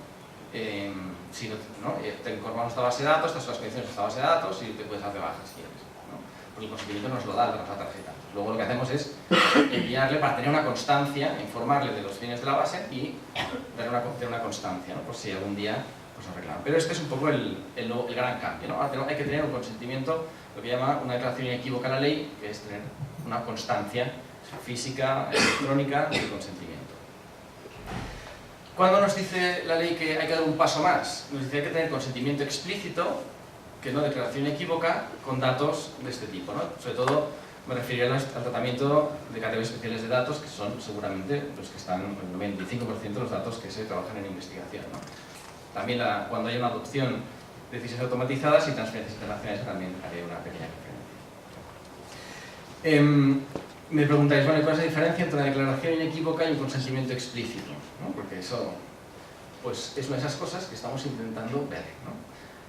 Si no, te incorporamos esta base de datos, estas son las condiciones de esta base de datos y te puedes dar de baja si quieres, ¿no? Porque el consentimiento nos lo da la tarjeta. Luego lo que hacemos es enviarle para tener una constancia, informarle de los fines de la base y tener una constancia, ¿no? Por si algún día pues, nos reclaman. Pero este es un poco el gran cambio, ¿no? Ahora hay que tener un consentimiento, lo que llama una declaración inequívoca a la ley, que es tener una constancia física, electrónica del consentimiento. ¿Cuándo nos dice la ley que hay que dar un paso más? Nos dice que hay que tener consentimiento explícito, que no declaración inequívoca, con datos de este tipo, ¿no? Sobre todo me referiré al tratamiento de categorías especiales de datos, que son seguramente los que están el 95% de los datos que se trabajan en investigación, ¿no? También cuando hay una adopción de decisiones automatizadas y transferencias internacionales también haré una pequeña referencia. Me preguntáis, bueno, ¿cuál es la diferencia entre una declaración inequívoca y un consentimiento explícito? ¿No? Porque eso pues, es una de esas cosas que estamos intentando ver, ¿no?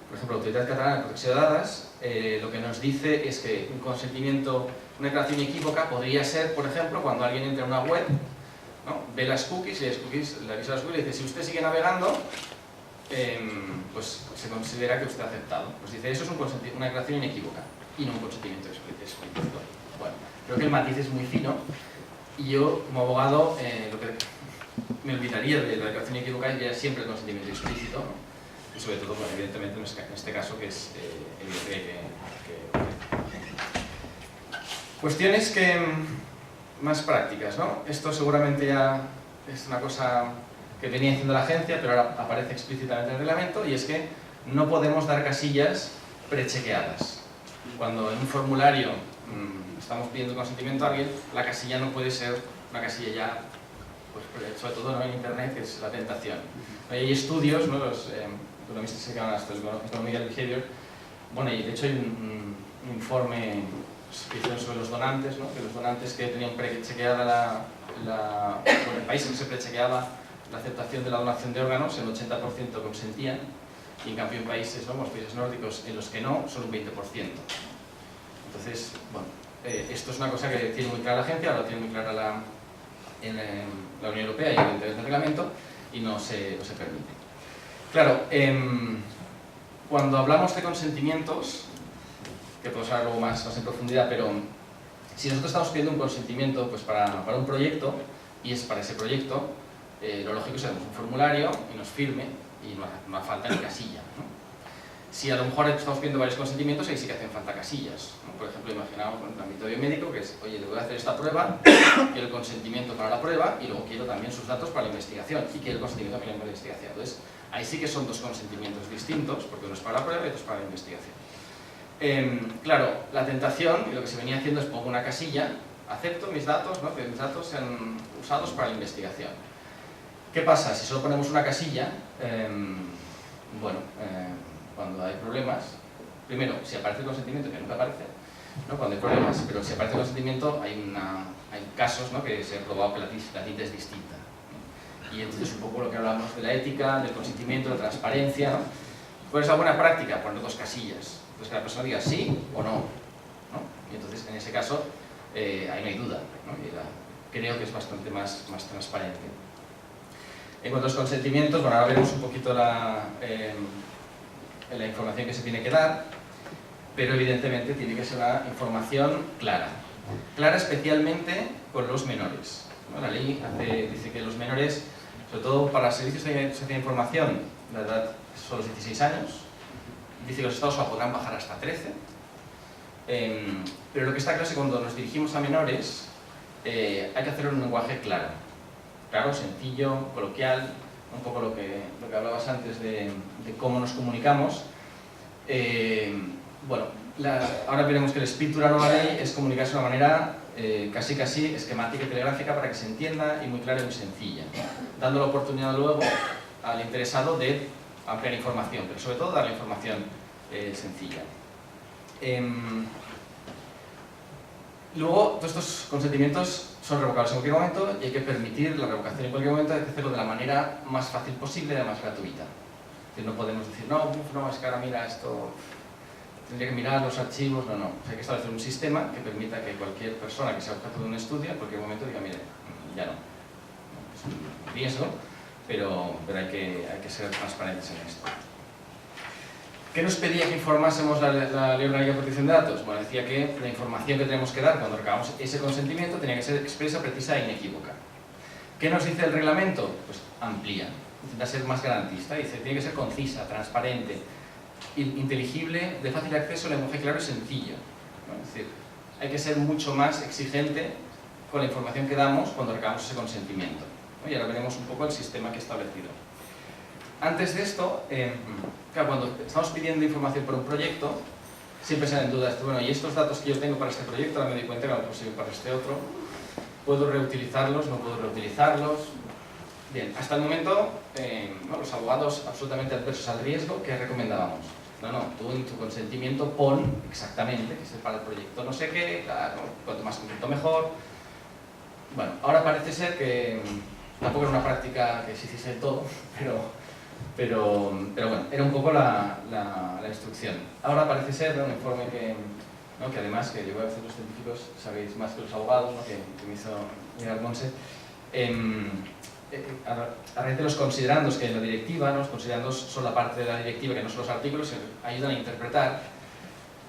Por ejemplo, la Autoridad Catalana de Protecció de Dades lo que nos dice es que un consentimiento, una declaración inequívoca podría ser, por ejemplo, cuando alguien entra en una web, ¿no? Ve las cookies y le avisa a las cookies y dice, si usted sigue navegando, pues se considera que usted ha aceptado. Pues dice, eso es una declaración inequívoca y no un consentimiento explícito. Bueno, creo que el matiz es muy fino y yo, como abogado, lo que me olvidaría de la declaración inequívoca es siempre el consentimiento explícito, ¿no? Y sobre todo, bueno, evidentemente, en este caso, que es evidente que... Cuestiones más prácticas, ¿no? Esto seguramente ya es una cosa que venía haciendo la agencia, pero ahora aparece explícitamente en el reglamento, y es que no podemos dar casillas prechequeadas. Cuando en un formulario estamos pidiendo consentimiento a alguien, la casilla no puede ser una casilla ya, pues, sobre todo en Internet, que es la tentación. Hay estudios, ¿no? Los economistas se llaman hasta el Economic Behavior. Bueno, y de hecho hay un informe que hicieron sobre los donantes, ¿no? Que los donantes que tenían prechequeada bueno, en países que se prechequeaba la aceptación de la donación de órganos, el 80% consentían, y en cambio en países, ¿no? Los países nórdicos en los que no, solo un 20%. Entonces, bueno, esto es una cosa que tiene muy clara la agencia, ahora tiene muy clara la Unión Europea y evidentemente el reglamento, y no se permite. Claro, cuando hablamos de consentimientos, que podemos hablar luego más en profundidad, pero si nosotros estamos pidiendo un consentimiento pues para un proyecto, y es para ese proyecto, lo lógico es que hacemos un formulario y nos firme, y no hace falta ni casilla, ¿no? Si a lo mejor estamos pidiendo varios consentimientos, ahí sí que hacen falta casillas, ¿no? Por ejemplo, imaginamos en el ámbito biomédico, que es, oye, le voy a hacer esta prueba, quiero el consentimiento para la prueba, y luego quiero también sus datos para la investigación, y quiero el consentimiento también para la investigación. Entonces, ahí sí que son dos consentimientos distintos, porque uno es para la prueba y otro es para la investigación. Claro, la tentación, y lo que se venía haciendo es pongo una casilla, acepto mis datos, ¿no? Que mis datos sean usados para la investigación. ¿Qué pasa? Si solo ponemos una casilla, cuando hay problemas, primero, si aparece el consentimiento, que nunca aparece, ¿no? Cuando hay problemas, pero si aparece el consentimiento, hay casos, ¿no? Que se ha probado que la tinta es distinta, ¿no? Y entonces un poco lo que hablamos de la ética, del consentimiento, de la transparencia, ¿no? ¿Cuál es la buena práctica? Poner dos casillas. Entonces que la persona diga sí o no, ¿no? Y entonces en ese caso ahí no hay duda, ¿no? Y creo que es bastante más transparente. En cuanto a los consentimientos, bueno, ahora veremos un poquito la información que se tiene que dar, pero evidentemente tiene que ser una información clara. Clara especialmente con los menores, ¿no? La ley dice que los menores, sobre todo para servicios de información, la edad son los 16 años, dice que los estados la podrán bajar hasta 13, pero lo que está claro es que cuando nos dirigimos a menores hay que hacerlo en un lenguaje claro, sencillo, coloquial, un poco lo que hablabas antes de cómo nos comunicamos. Ahora veremos que el espíritu de la nueva ley es comunicarse de una manera casi esquemática y telegráfica para que se entienda y muy clara y muy sencilla, dando la oportunidad luego al interesado de ampliar información, pero sobre todo dar la información sencilla. Luego, todos estos consentimientos son revocables en cualquier momento y hay que permitir la revocación en cualquier momento, hay que hacerlo de la manera más fácil posible y además gratuita. No podemos decir, no, es que ahora mira esto, tendría que mirar los archivos, no. O sea, hay que establecer un sistema que permita que cualquier persona que sea objeto de un estudio en cualquier momento diga, mire, ya no. Es un riesgo, pero hay que ser transparentes en esto. ¿Qué nos pedía que informásemos la Ley Orgánica de Protección de Datos? Bueno, decía que la información que tenemos que dar cuando recabamos ese consentimiento tenía que ser expresa, precisa e inequívoca. ¿Qué nos dice el reglamento? Pues amplía, intenta ser más garantista, dice tiene que ser concisa, transparente, inteligible, de fácil acceso, lenguaje claro y sencillo, ¿no? Es decir, hay que ser mucho más exigente con la información que damos cuando recabamos ese consentimiento, ¿no? Y ahora veremos un poco el sistema que he establecido. Antes de esto, claro, cuando estamos pidiendo información por un proyecto, siempre salen dudas, bueno, y estos datos que yo tengo para este proyecto, ahora me doy cuenta que no los consigo para este otro, ¿puedo reutilizarlos? ¿No puedo reutilizarlos? Bien, hasta el momento, los abogados absolutamente adversos al riesgo, ¿qué recomendábamos? No, tú en tu consentimiento pon exactamente que es para el proyecto no sé qué, claro, cuanto más concreto mejor. Bueno, ahora parece ser que tampoco era una práctica que se hiciese del todo, pero bueno, era un poco la instrucción. Ahora parece ser un informe que además, que llegó a hacer los científicos, sabéis más que los abogados, ¿no? que me hizo mirar Monse, a raíz de los considerandos que en la directiva, ¿no? Los considerandos son la parte de la directiva que no son los artículos, que ayudan a interpretar.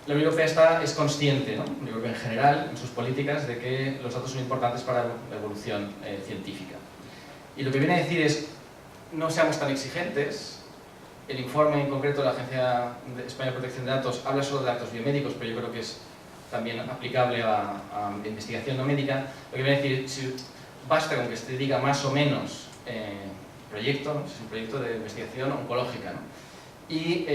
La Unión Europea es consciente, ¿no? La Unión Europea en general, en sus políticas, de que los datos son importantes para la evolución científica. Y lo que viene a decir es, no seamos tan exigentes. El informe en concreto de la Agencia Española de Protección de Datos habla solo de datos biomédicos, pero yo creo que es también aplicable a investigación no médica. Lo que viene a decir, si basta con que se diga más o menos proyecto, ¿no? Es un proyecto de investigación oncológica, ¿no? Y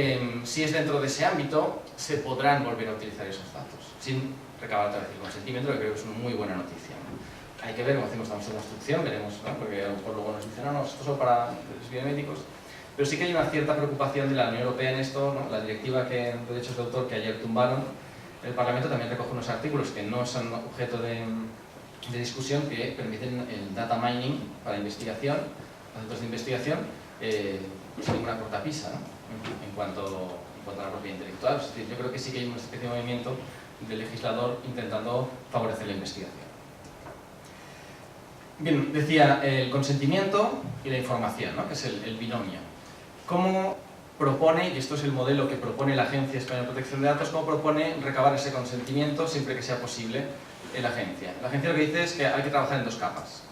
si es dentro de ese ámbito, se podrán volver a utilizar esos datos, sin recabar otra vez el consentimiento, que creo que es una muy buena noticia, ¿no? Hay que ver cómo hacemos esta construcción, veremos, ¿no? Porque a lo mejor luego nos dicen, no, esto es solo para los biomédicos. Pero sí que hay una cierta preocupación de la Unión Europea en esto, ¿no? La directiva de derechos de autor que ayer tumbaron, el Parlamento también recoge unos artículos que no son objeto de discusión, que permiten el data mining para investigación, los centros de investigación, sin ninguna cortapisa, ¿no? en cuanto a la propiedad intelectual. Es decir, yo creo que sí que hay una especie de movimiento del legislador intentando favorecer la investigación. Bien, decía el consentimiento y la información, ¿no? Que es el binomio. ¿Cómo propone, y esto es el modelo que propone la Agencia Española de Protección de Datos, cómo propone recabar ese consentimiento siempre que sea posible en la agencia? La agencia lo que dice es que hay que trabajar en dos capas.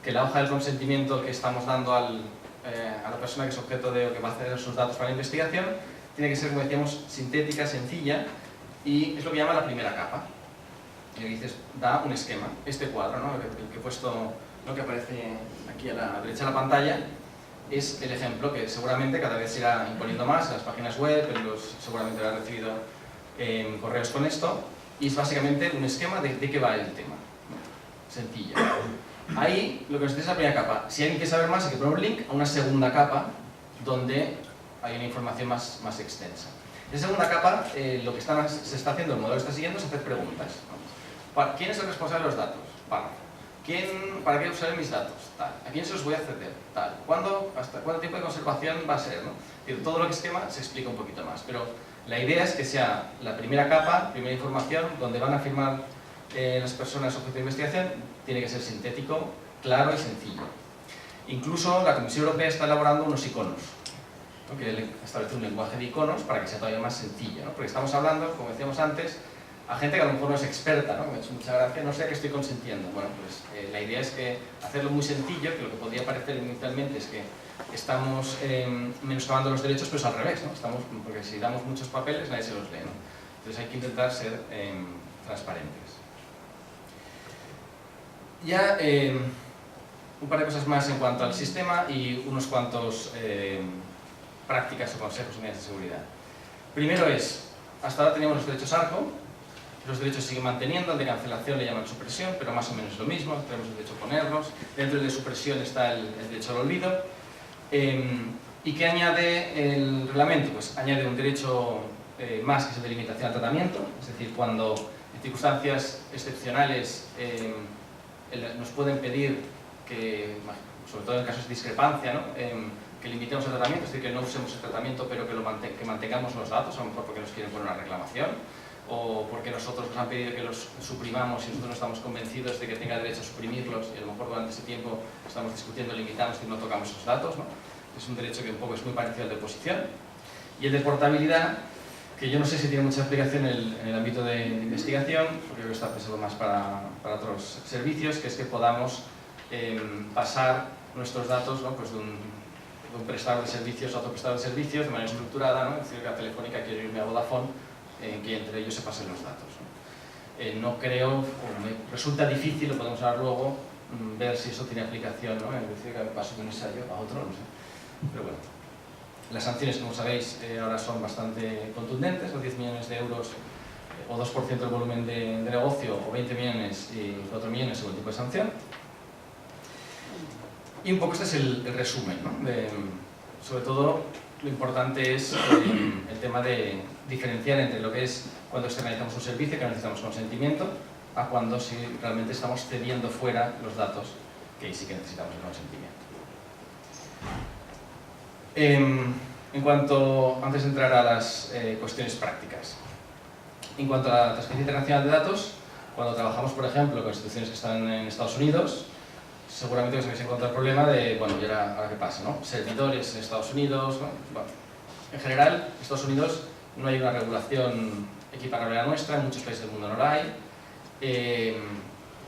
Que la hoja del consentimiento que estamos dando a la persona que es objeto de o que va a acceder a sus datos para la investigación tiene que ser, como decíamos, sintética, sencilla, y es lo que llama la primera capa. Y le dices, da un esquema, este cuadro, ¿no? el que he puesto, ¿no? Que aparece aquí a la derecha de la pantalla, es el ejemplo que seguramente cada vez se irá imponiendo más en las páginas web, seguramente habrá recibido correos con esto, y es básicamente un esquema de qué va el tema, ¿no? Sencillo. Ahí lo que nos interesa es la primera capa. Si alguien quiere saber más, hay que poner un link a una segunda capa donde hay una información más extensa. En esa segunda capa, lo que se está haciendo, el modelo que está siguiendo, es hacer preguntas, ¿no? ¿Quién es el responsable de los datos? ¿Para qué usaré mis datos? Tal. ¿A quién se los voy a ceder? Tal. ¿Hasta cuánto tiempo de conservación va a ser? ¿No? Todo lo que esquema se explica un poquito más, pero la idea es que sea la primera capa, primera información, donde van a firmar las personas objeto de investigación, tiene que ser sintético, claro y sencillo. Incluso la Comisión Europea está elaborando unos iconos, ¿no? Que establece un lenguaje de iconos para que sea todavía más sencillo, ¿no? Porque estamos hablando, como decíamos antes, a gente que a lo mejor no es experta, ¿no? Me ha hecho mucha gracia, no sé a qué estoy consentiendo. Bueno, pues la idea es que hacerlo muy sencillo, que lo que podría parecer inicialmente es que estamos menoscabando los derechos, pero es al revés, ¿no? Porque si damos muchos papeles nadie se los lee, ¿no? Entonces hay que intentar ser transparentes. Ya un par de cosas más en cuanto al sistema y unos cuantos prácticas o consejos y medidas de seguridad. Primero hasta ahora teníamos los derechos ARCO. Los derechos se siguen manteniendo, el de cancelación le llaman supresión, pero más o menos es lo mismo, tenemos el derecho a ponerlos. Dentro del de supresión está el derecho al olvido. ¿Y qué añade el reglamento? Pues añade un derecho más, que es el de limitación al tratamiento, es decir, cuando en circunstancias excepcionales nos pueden pedir que, sobre todo en casos de discrepancia, ¿no? Que limitemos el tratamiento, es decir, que no usemos el tratamiento, pero que mantengamos los datos, a lo mejor porque nos quieren poner una reclamación, o porque nosotros nos han pedido que los suprimamos y nosotros no estamos convencidos de que tenga derecho a suprimirlos y a lo mejor durante ese tiempo estamos discutiendo, limitamos y no tocamos esos datos, ¿no? Es un derecho que un poco es muy parecido al de posición. Y el de portabilidad, que yo no sé si tiene mucha aplicación en el ámbito de investigación, porque creo que está pensado más para otros servicios, que es que podamos pasar nuestros datos, ¿no? Pues de un prestador de servicios a otro prestador de servicios de manera estructurada, ¿no? Es decir, que la Telefónica quiere irme a Vodafone, que entre ellos se pasen los datos, ¿no? No creo, o me resulta difícil, lo podemos hablar luego, ver si eso tiene aplicación, ¿no? Es decir, que paso de un ensayo a otro, no sé. Pero bueno, las sanciones, como sabéis, ahora son bastante contundentes, los 10 millones de euros o 2% del volumen de negocio, o 20 millones y 4 millones según el tipo de sanción. Y un poco este es el resumen, ¿no? Sobre todo, lo importante es el tema de diferenciar entre lo que es cuando externalizamos un servicio que necesitamos consentimiento a cuando sí realmente estamos cediendo fuera los datos, que ahí sí que necesitamos el consentimiento. En cuanto, antes de entrar a las cuestiones prácticas, en cuanto a la transferencia internacional de datos, cuando trabajamos, por ejemplo, con instituciones que están en Estados Unidos, seguramente os habéis encontrado el problema de, bueno, ¿y ahora qué pasa, no? Servidores en Estados Unidos, ¿no? Bueno, en general, en Estados Unidos no hay una regulación equiparable a la nuestra, en muchos países del mundo no la hay,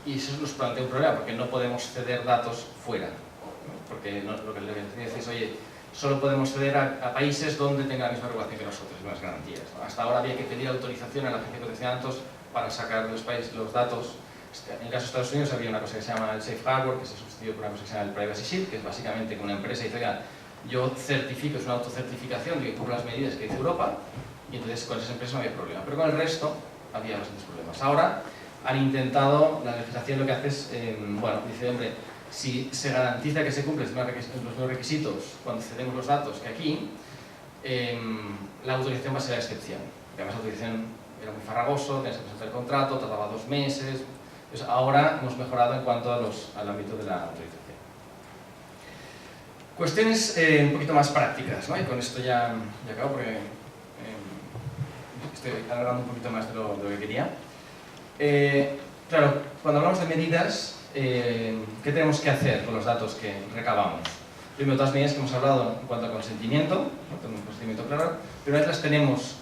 y eso nos plantea un problema, porque no podemos ceder datos fuera, ¿no? Porque lo que le decís es, oye, solo podemos ceder a países donde tengan la misma regulación que nosotros, y unas garantías, ¿no? Hasta ahora había que pedir autorización a la Agencia de Protección de Datos para sacar de los países los datos. En el caso de Estados Unidos había una cosa que se llama el Safe Harbor, que se sustituyó por una cosa que se llama el Privacy Shield, que es básicamente que una empresa dice, oiga, yo certifico, es una autocertificación de que cumplo las medidas que dice Europa, y entonces con esas empresas no había problema. Pero con el resto había bastantes problemas. Ahora han intentado, la legislación lo que hace es, bueno, dice, hombre, si se garantiza que se cumplen los mismos requisitos cuando cedemos los datos que aquí, la autorización va a ser la excepción. Porque además la autorización era muy farragoso, tenías que presentar el contrato, tardaba 2 meses. Entonces, ahora hemos mejorado en cuanto a al ámbito de la autorización. Cuestiones un poquito más prácticas, ¿no? Y con esto ya acabo porque estoy alargando un poquito más de lo que quería. Claro, cuando hablamos de medidas, ¿qué tenemos que hacer con los datos que recabamos? Primero, todas las medidas que hemos hablado en cuanto al consentimiento, ¿no? Tenemos un consentimiento claro, pero una vez las tenemos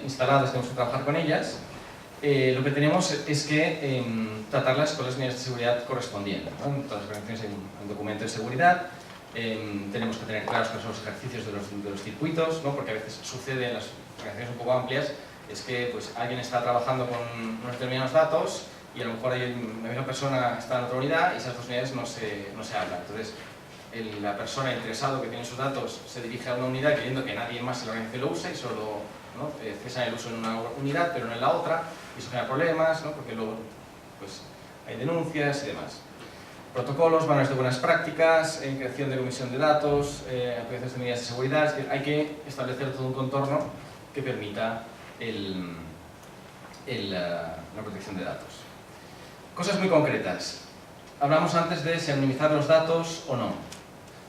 instaladas, tenemos que trabajar con ellas, lo que tenemos es que tratarlas con las medidas de seguridad correspondientes, ¿no? En todas las organizaciones hay un documento de seguridad, tenemos que tener claros cuáles son los ejercicios de los circuitos, ¿no? Porque a veces sucede en las organizaciones un poco amplias, es que pues, alguien está trabajando con unos determinados datos y a lo mejor la misma persona está en otra unidad y esas dos unidades no se hablan. Entonces, la persona interesada que tiene sus datos se dirige a una unidad creyendo que nadie más en la organización lo usa y solo, ¿no? Cesan el uso en una unidad pero no en la otra, y eso genera problemas, ¿no? Porque luego pues, hay denuncias y demás. Protocolos, manuales de buenas prácticas, creación de comisión de datos, aplicaciones de medidas de seguridad. Es decir, hay que establecer todo un contorno que permita la protección de datos. Cosas muy concretas. Hablamos antes de si anonimizar los datos o no.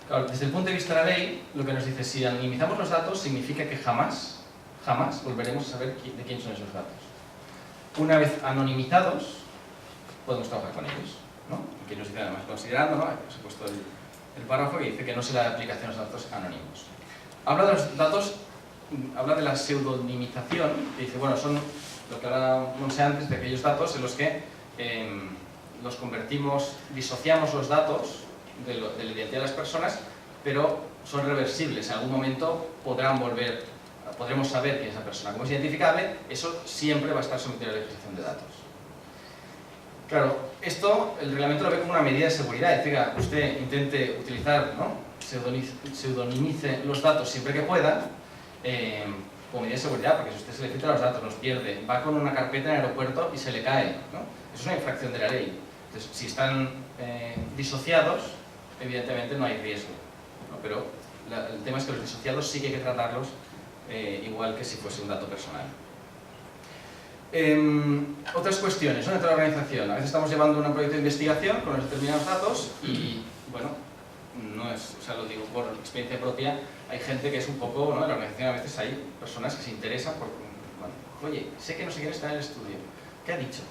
Claro, desde el punto de vista de la ley, lo que nos dice, si anonimizamos los datos, significa que jamás volveremos a saber de quién son esos datos. Una vez anonimizados, podemos trabajar con ellos, ¿no? Aquí nos dice además, considerando, ¿no? Os he puesto el párrafo que dice que no se le da aplicación a los datos anónimos. Habla de los datos, habla de la pseudonimización, que dice, bueno, son lo que hablábamos antes de aquellos datos en los que los convertimos, disociamos los datos de la identidad de las personas, pero son reversibles. En algún momento podremos saber quién es esa persona. Como es identificable, eso siempre va a estar sometido a la legislación de datos. Claro, esto el reglamento lo ve como una medida de seguridad. Es decir, usted intente utilizar, ¿no? Pseudonimice los datos siempre que pueda, como medida de seguridad, porque si usted se le filtra los datos, los pierde, va con una carpeta en el aeropuerto y se le cae, ¿no? Eso es una infracción de la ley. Entonces, si están disociados, evidentemente no hay riesgo, ¿no? Pero el tema es que los disociados sí que hay que tratarlos igual que si fuese un dato personal. Otras cuestiones, ¿no? Dentro de la organización. A veces estamos llevando un proyecto de investigación con los determinados datos y, bueno, no es, o sea, lo digo por experiencia propia, hay gente que es un poco, ¿no? En la organización a veces hay personas que se interesan por, bueno, oye, sé que no sé quién está en el estudio, ¿qué ha dicho?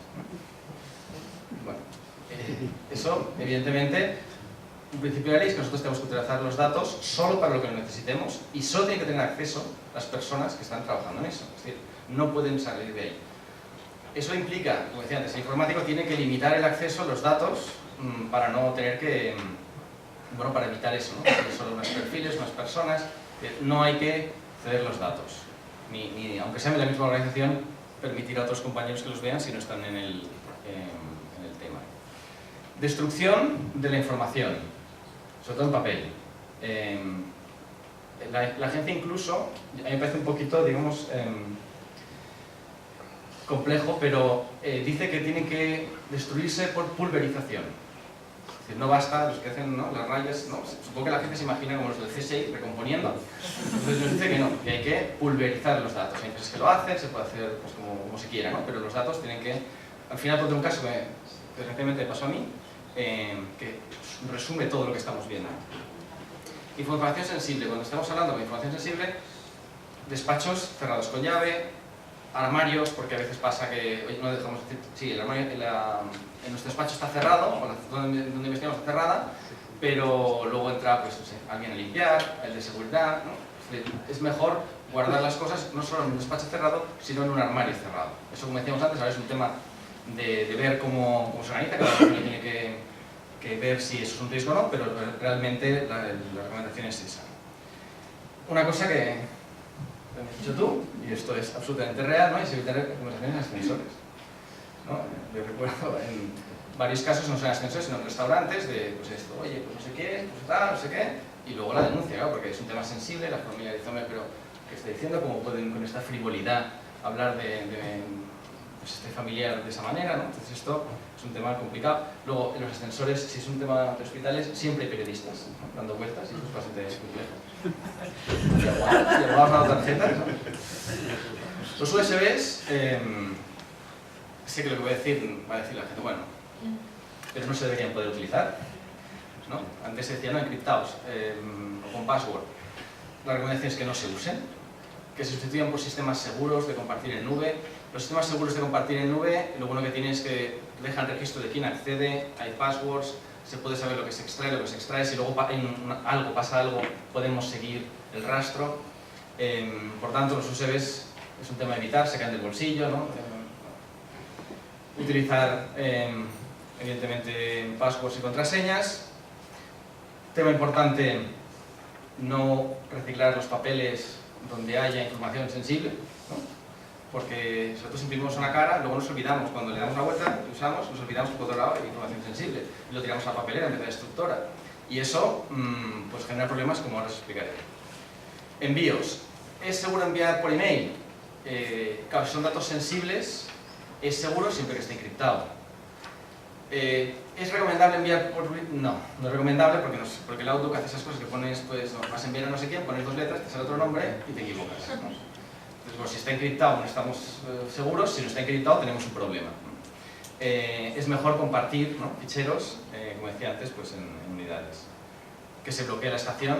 Bueno, eso, evidentemente, un principio de la ley es que nosotros tenemos que utilizar los datos solo para lo que lo necesitemos y solo tienen que tener acceso las personas que están trabajando en eso, es decir, no pueden salir de ahí. Eso implica, como decía antes, el informático tiene que limitar el acceso a los datos para no tener que, bueno, para evitar eso, ¿no? Solo unos perfiles, unas personas, no hay que ceder los datos, ni aunque sean de la misma organización, permitir a otros compañeros que los vean si no están en el tema. Destrucción de la información, sobre todo en papel. La agencia incluso, a mí me parece un poquito, digamos, complejo, pero dice que tienen que destruirse por pulverización. Es decir, no basta los que hacen, ¿no? Las rayas, ¿no? Supongo que la gente se imagina como los del CSI recomponiendo. Entonces nos dice que no, que hay que pulverizar los datos. Hay empresas que lo hacen, se puede hacer pues, como se quiera, ¿no? Pero los datos tienen que... Al final, ponte un caso que recientemente pasó a mí, que resume todo lo que estamos viendo. Información sensible. Cuando estamos hablando de información sensible, despachos cerrados con llave, armarios, porque a veces pasa que no dejamos decir, sí, el armario en nuestro despacho está cerrado, o la zona donde investigamos está cerrada, pero luego entra pues, no sé, alguien a limpiar, el de seguridad, ¿no? Es mejor guardar las cosas no solo en un despacho cerrado, sino en un armario cerrado. Eso, como decíamos antes, ahora es un tema de ver cómo se organiza, cada uno tiene que ver si eso es un riesgo o no, pero realmente la recomendación es esa. Una cosa que has dicho tú, y esto es absolutamente real, ¿no? Es evitar conversaciones en ascensores. ¿no? Yo recuerdo en varios casos, no son ascensores, sino en restaurantes, de pues esto, oye, pues no sé qué, pues tal, no sé qué, y luego la denuncia, claro, porque es un tema sensible, la familia dice, hombre, pero ¿qué está diciendo? ¿Cómo pueden con esta frivolidad hablar de pues este familiar de esa manera, ¿no? Entonces esto es un tema complicado. Luego, en los ascensores, si es un tema de hospitales, siempre hay periodistas, ¿no? Dando vueltas, y eso es bastante complejo. Y aguas la tarjeta, ¿no? Los USBs, sé que lo que voy a decir, va a decir la gente, bueno, pero no se deberían poder utilizar, ¿no? Antes se decía, no, encriptados, o con password. La recomendación es que no se usen, que se sustituyan por sistemas seguros de compartir en nube. Los sistemas seguros de compartir en nube, lo bueno que tiene es que dejan registro de quién accede, hay passwords, se puede saber lo que se extrae, lo que se extrae, si luego pasa algo, podemos seguir el rastro. Por tanto, los USBs es un tema a evitar, se caen del bolsillo, ¿no? Utilizar, evidentemente, passwords y contraseñas. Tema importante, no reciclar los papeles donde haya información sensible, ¿no? Porque nosotros imprimimos una cara, luego nos olvidamos, cuando le damos una vuelta, lo usamos, nos olvidamos que por otro lado hay información sensible y lo tiramos a la papelera en vez de la destructora. Y eso pues genera problemas, como ahora os explicaré. Envíos. ¿Es seguro enviar por email? Claro, si son datos sensibles, es seguro siempre que esté encriptado. ¿Es recomendable enviar por...? No, no es recomendable porque el Outlook hace esas cosas que pones, pues, vas a enviar a no sé quién, pones 2 letras, te sale otro nombre y te equivocas, ¿no? Entonces, pues, si está encriptado no estamos seguros, si no está encriptado tenemos un problema. Es mejor compartir, ¿no?, ficheros, como decía antes, pues en unidades. Que se bloquee la estación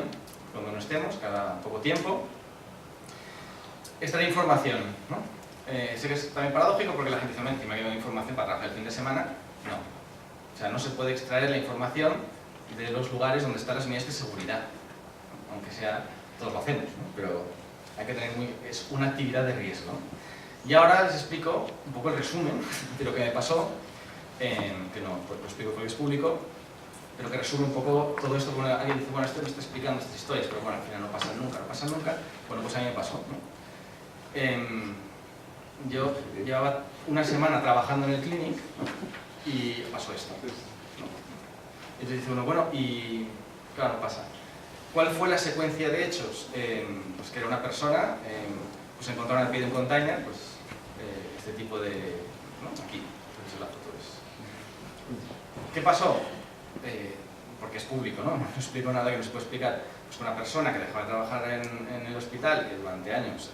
cuando no estemos, cada poco tiempo. Extraer información, ¿no? Sé que es también paradójico porque la gente dice, encima que hay información para trabajar el fin de semana. No. O sea, no se puede extraer la información de los lugares donde están las medidas de seguridad. Aunque sea, todos lo hacemos, ¿no? Pero hay que tener es una actividad de riesgo. Y ahora les explico un poco el resumen de lo que me pasó, que no pues lo explico porque es público, pero que resume un poco todo esto. Como alguien dice, bueno, esto me está explicando estas historias, pero bueno, al final no pasan nunca. Bueno, pues a mí me pasó, ¿no? Yo llevaba una semana trabajando en el clinic, ¿no?, y pasó esto, ¿no? Entonces dice uno, bueno, y claro, pasa. ¿Cuál fue la secuencia de hechos? Pues que era una persona, pues encontraron al pie de un container, pues este tipo de... ¿no? Aquí, pues la foto es... ¿Qué pasó? Porque es público, ¿no? No explico nada que no se puede explicar. Pues una persona que dejaba de trabajar en el hospital, que durante años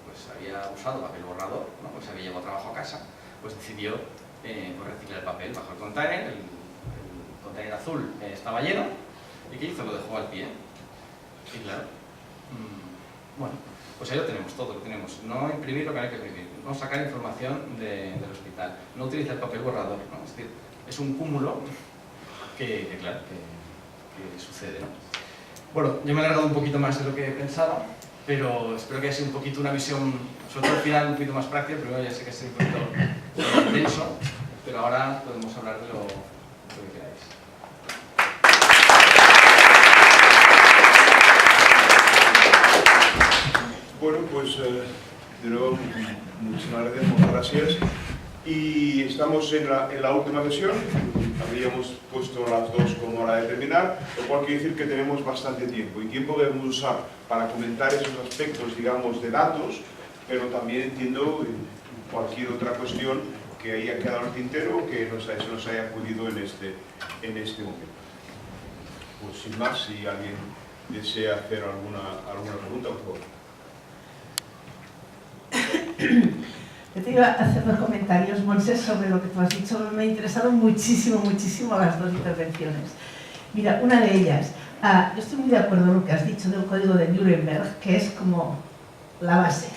pues había usado papel borrador, ¿no?, pues había llevado trabajo a casa, pues decidió pues reciclar el papel bajo el container. El container azul estaba lleno, ¿y qué hizo? Lo dejó al pie. Y claro, bueno, pues ahí lo tenemos todo, lo tenemos. No imprimir lo que hay que imprimir, no sacar información del hospital, no utilizar papel borrador, ¿no? Es decir, es un cúmulo que claro, que sucede, ¿no? Bueno, yo me he alargado un poquito más de lo que pensaba, pero espero que haya sido un poquito una visión, sobre todo al final un poquito más práctica. Primero ya sé que es un poquito denso, pero ahora podemos hablar de lo que queráis. Bueno, pues de nuevo, muchas gracias. Y estamos en la última sesión. Habíamos puesto las 2 como hora de terminar, lo cual quiere decir que tenemos bastante tiempo. Y tiempo debemos usar para comentar esos aspectos, digamos, de datos, pero también entiendo cualquier otra cuestión que haya quedado en el tintero o que se nos haya acudido en este momento. Pues sin más, si alguien desea hacer alguna pregunta, por favor. Yo te iba a hacer 2 comentarios, Montse, sobre lo que tú has dicho. Me interesaron muchísimo las 2 intervenciones. Mira, una de ellas, yo estoy muy de acuerdo con lo que has dicho del código de Nuremberg, que es como la base.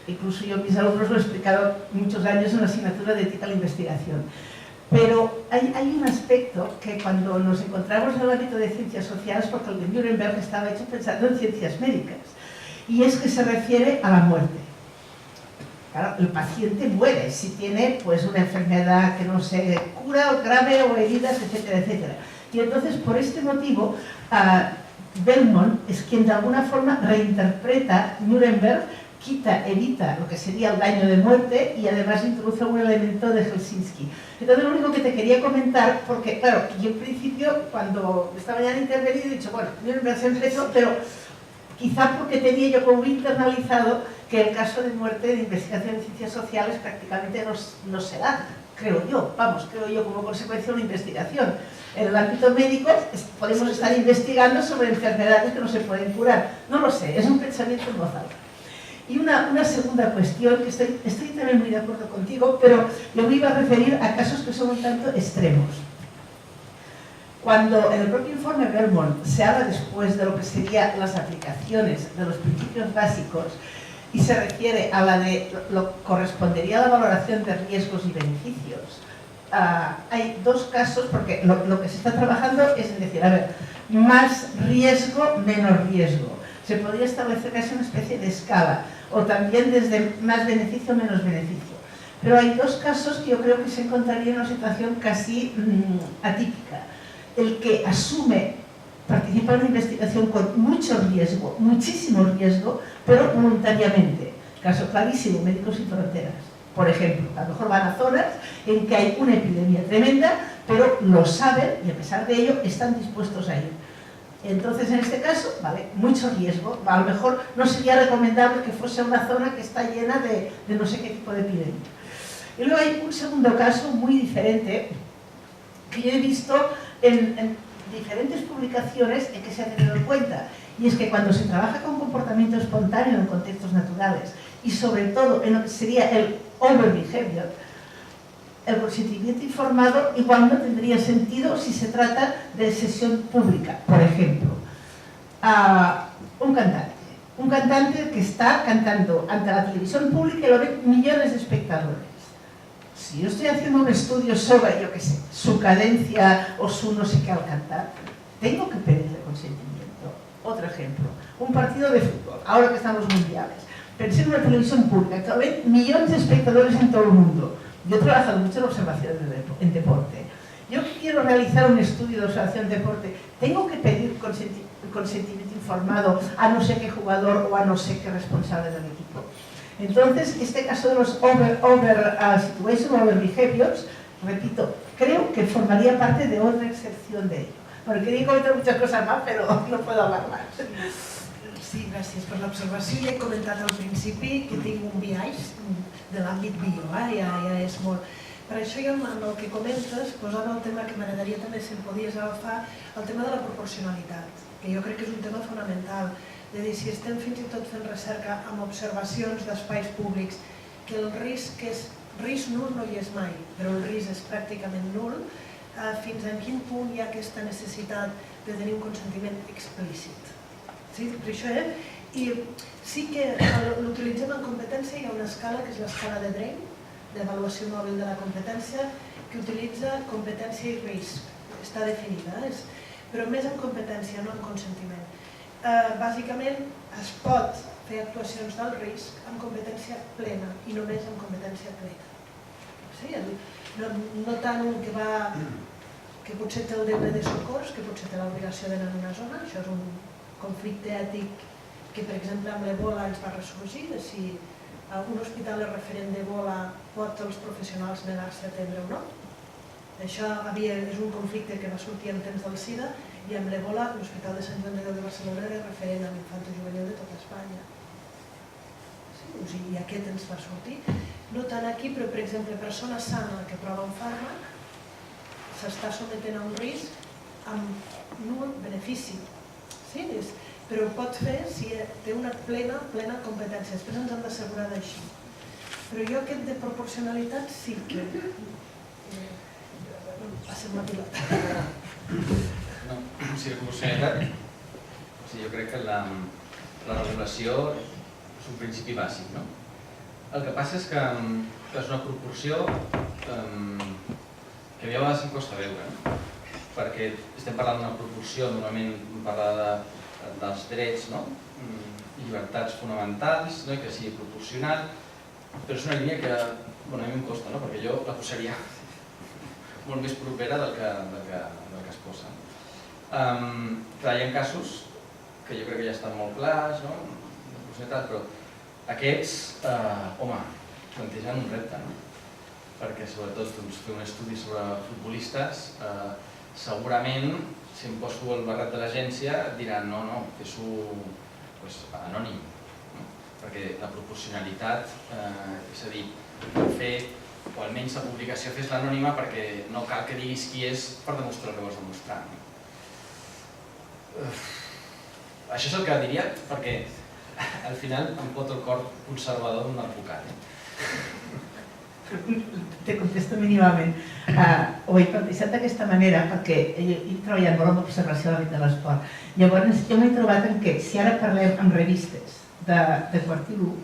Incluso yo a mis alumnos lo he explicado muchos años en la asignatura de ética de la investigación. Pero hay un aspecto que cuando nos encontramos en el ámbito de ciencias sociales, porque el de Nuremberg estaba hecho pensando en ciencias médicas, y es que se refiere a la muerte. Claro, el paciente muere si tiene pues una enfermedad que no se cura o grave o heridas, etcétera, etcétera. Y entonces, por este motivo, Belmont es quien de alguna forma reinterpreta Nuremberg, evita lo que sería el daño de muerte y además introduce un elemento de Helsinki. Entonces lo único que te quería comentar, porque claro, yo en principio cuando esta mañana he intervenido he dicho, bueno, yo me pensé en eso, pero quizá porque tenía yo como internalizado que el caso de muerte de investigación en ciencias sociales prácticamente no se da, creo yo como consecuencia de una investigación. En el ámbito médico podemos estar investigando sobre enfermedades que no se pueden curar, no lo sé, es un pensamiento en voz alta. Y una segunda cuestión, que estoy también muy de acuerdo contigo, pero yo me iba a referir a casos que son un tanto extremos. Cuando en el propio informe Belmont se habla después de lo que serían las aplicaciones de los principios básicos y se refiere a la de lo que correspondería a la valoración de riesgos y beneficios, hay dos casos, porque lo que se está trabajando es decir, a ver, más riesgo, menos riesgo. Se podría establecer casi una especie de escala, o también desde más beneficio, menos beneficio. Pero hay dos casos que yo creo que se encontraría en una situación casi atípica. El que asume participar en una investigación con mucho riesgo, muchísimo riesgo, pero voluntariamente. Caso clarísimo, Médicos Sin Fronteras. Por ejemplo, a lo mejor van a zonas en que hay una epidemia tremenda, pero lo saben y a pesar de ello están dispuestos a ir. Entonces, en este caso, vale, mucho riesgo. A lo mejor no sería recomendable que fuese una zona que está llena de no sé qué tipo de epidemia. Y luego hay un segundo caso muy diferente que yo he visto en diferentes publicaciones en que se ha tenido en cuenta. Y es que cuando se trabaja con comportamiento espontáneo en contextos naturales y sobre todo en lo que sería el overbehavior, el consentimiento informado igual no tendría sentido si se trata de sesión pública. Por ejemplo, un cantante que está cantando ante la televisión pública y lo ven millones de espectadores. Si yo estoy haciendo un estudio sobre, yo qué sé, su cadencia o su no sé qué al cantar, tengo que pedirle consentimiento. Otro ejemplo, un partido de fútbol, ahora que están los mundiales. Pensé en una televisión pública que lo ven millones de espectadores en todo el mundo. Yo he trabajado mucho en observación en deporte. Yo quiero realizar un estudio de observación en deporte, tengo que pedir consentimiento informado a no sé qué jugador o a no sé qué responsable del equipo. Entonces, este caso de los over behaviors, repito, creo que formaría parte de otra excepción de ello. Bueno, quería comentar muchas cosas más, pero no puedo hablar más. Sí, gràcies per l'observació. Ja he comentat al principi que tinc un biaix de l'àmbit bio, ja és molt... Per això jo, amb el que comentes, posava el tema que m'agradaria també si em podies agafar, el tema de la proporcionalitat, que jo crec que és un tema fonamental. És a dir, si estem fins i tot fent recerca amb observacions d'espais públics, que el risc és... risc nul no hi és mai, però el risc és pràcticament nul, fins a quin punt hi ha aquesta necessitat de tenir un consentiment explícit. Sí, per això, I sí que l'utilitzem en competència, hi ha una escala que és l'escala de Drain, d'avaluació mòbil de la competència, que utilitza competència i risc, està definida, però més en competència, no en consentiment. Bàsicament es pot fer actuacions del risc amb competència plena i només amb competència plena. Sí, no tant un que potser té el deure de socors, que potser té l'obligació d'anar en una zona, això és un conflicte ètic que, per exemple, amb l'Ebola ens va ressorgir, de si un hospital és referent d'Ebola pot els professionals negar-se a atendre o no. Això és un conflicte que va sortir en temps del SIDA i amb l'Ebola l'Hospital de Sant Joan de Déu de Barcelona era referent amb infantojuvenil de tota Espanya. I aquest ens va sortir. No tant aquí, però, per exemple, persona sana que prova un fàrmac s'està sometent a un risc amb nul benefici. Però ho pot fer si té una plena competència. Després ens hem d'assegurar d'això. Però jo aquest de proporcionalitat sí que passem la pilota. No, si de proporcionalitat, jo crec que la regulació és un principi bàsic, no? El que passa és que és una proporció que a mi a vegades em costa veure, no? Perquè estem parlant d'una proporció, normalment parlar dels drets i llibertats fonamentals, que sigui proporcional, però és una línia que a mi em costa, perquè jo la posaria molt més propera del que es posa. Clar, hi ha casos que jo crec que ja estan molt clars, de proporcionalitat, però Aquests, home, plantegen un repte, no? Perquè sobretot fer un estudi sobre futbolistes, segurament, si em poso el barret de l'agència, diran no, fes-ho anònim, perquè la proporcionalitat, és a dir, fer, o almenys la publicació fes l'anònima perquè no cal que diguis qui és per demostrar el que vols demostrar. Això és el que diria, perquè al final em pot el cor conservador d'un advocat. Te contesto mínimament. Ho he plantejat d'aquesta manera perquè he treballat molt amb observació de l'àmbit de l'esport. Llavors, jo m'he trobat en què, si ara parlem amb revistes de quart i l'1,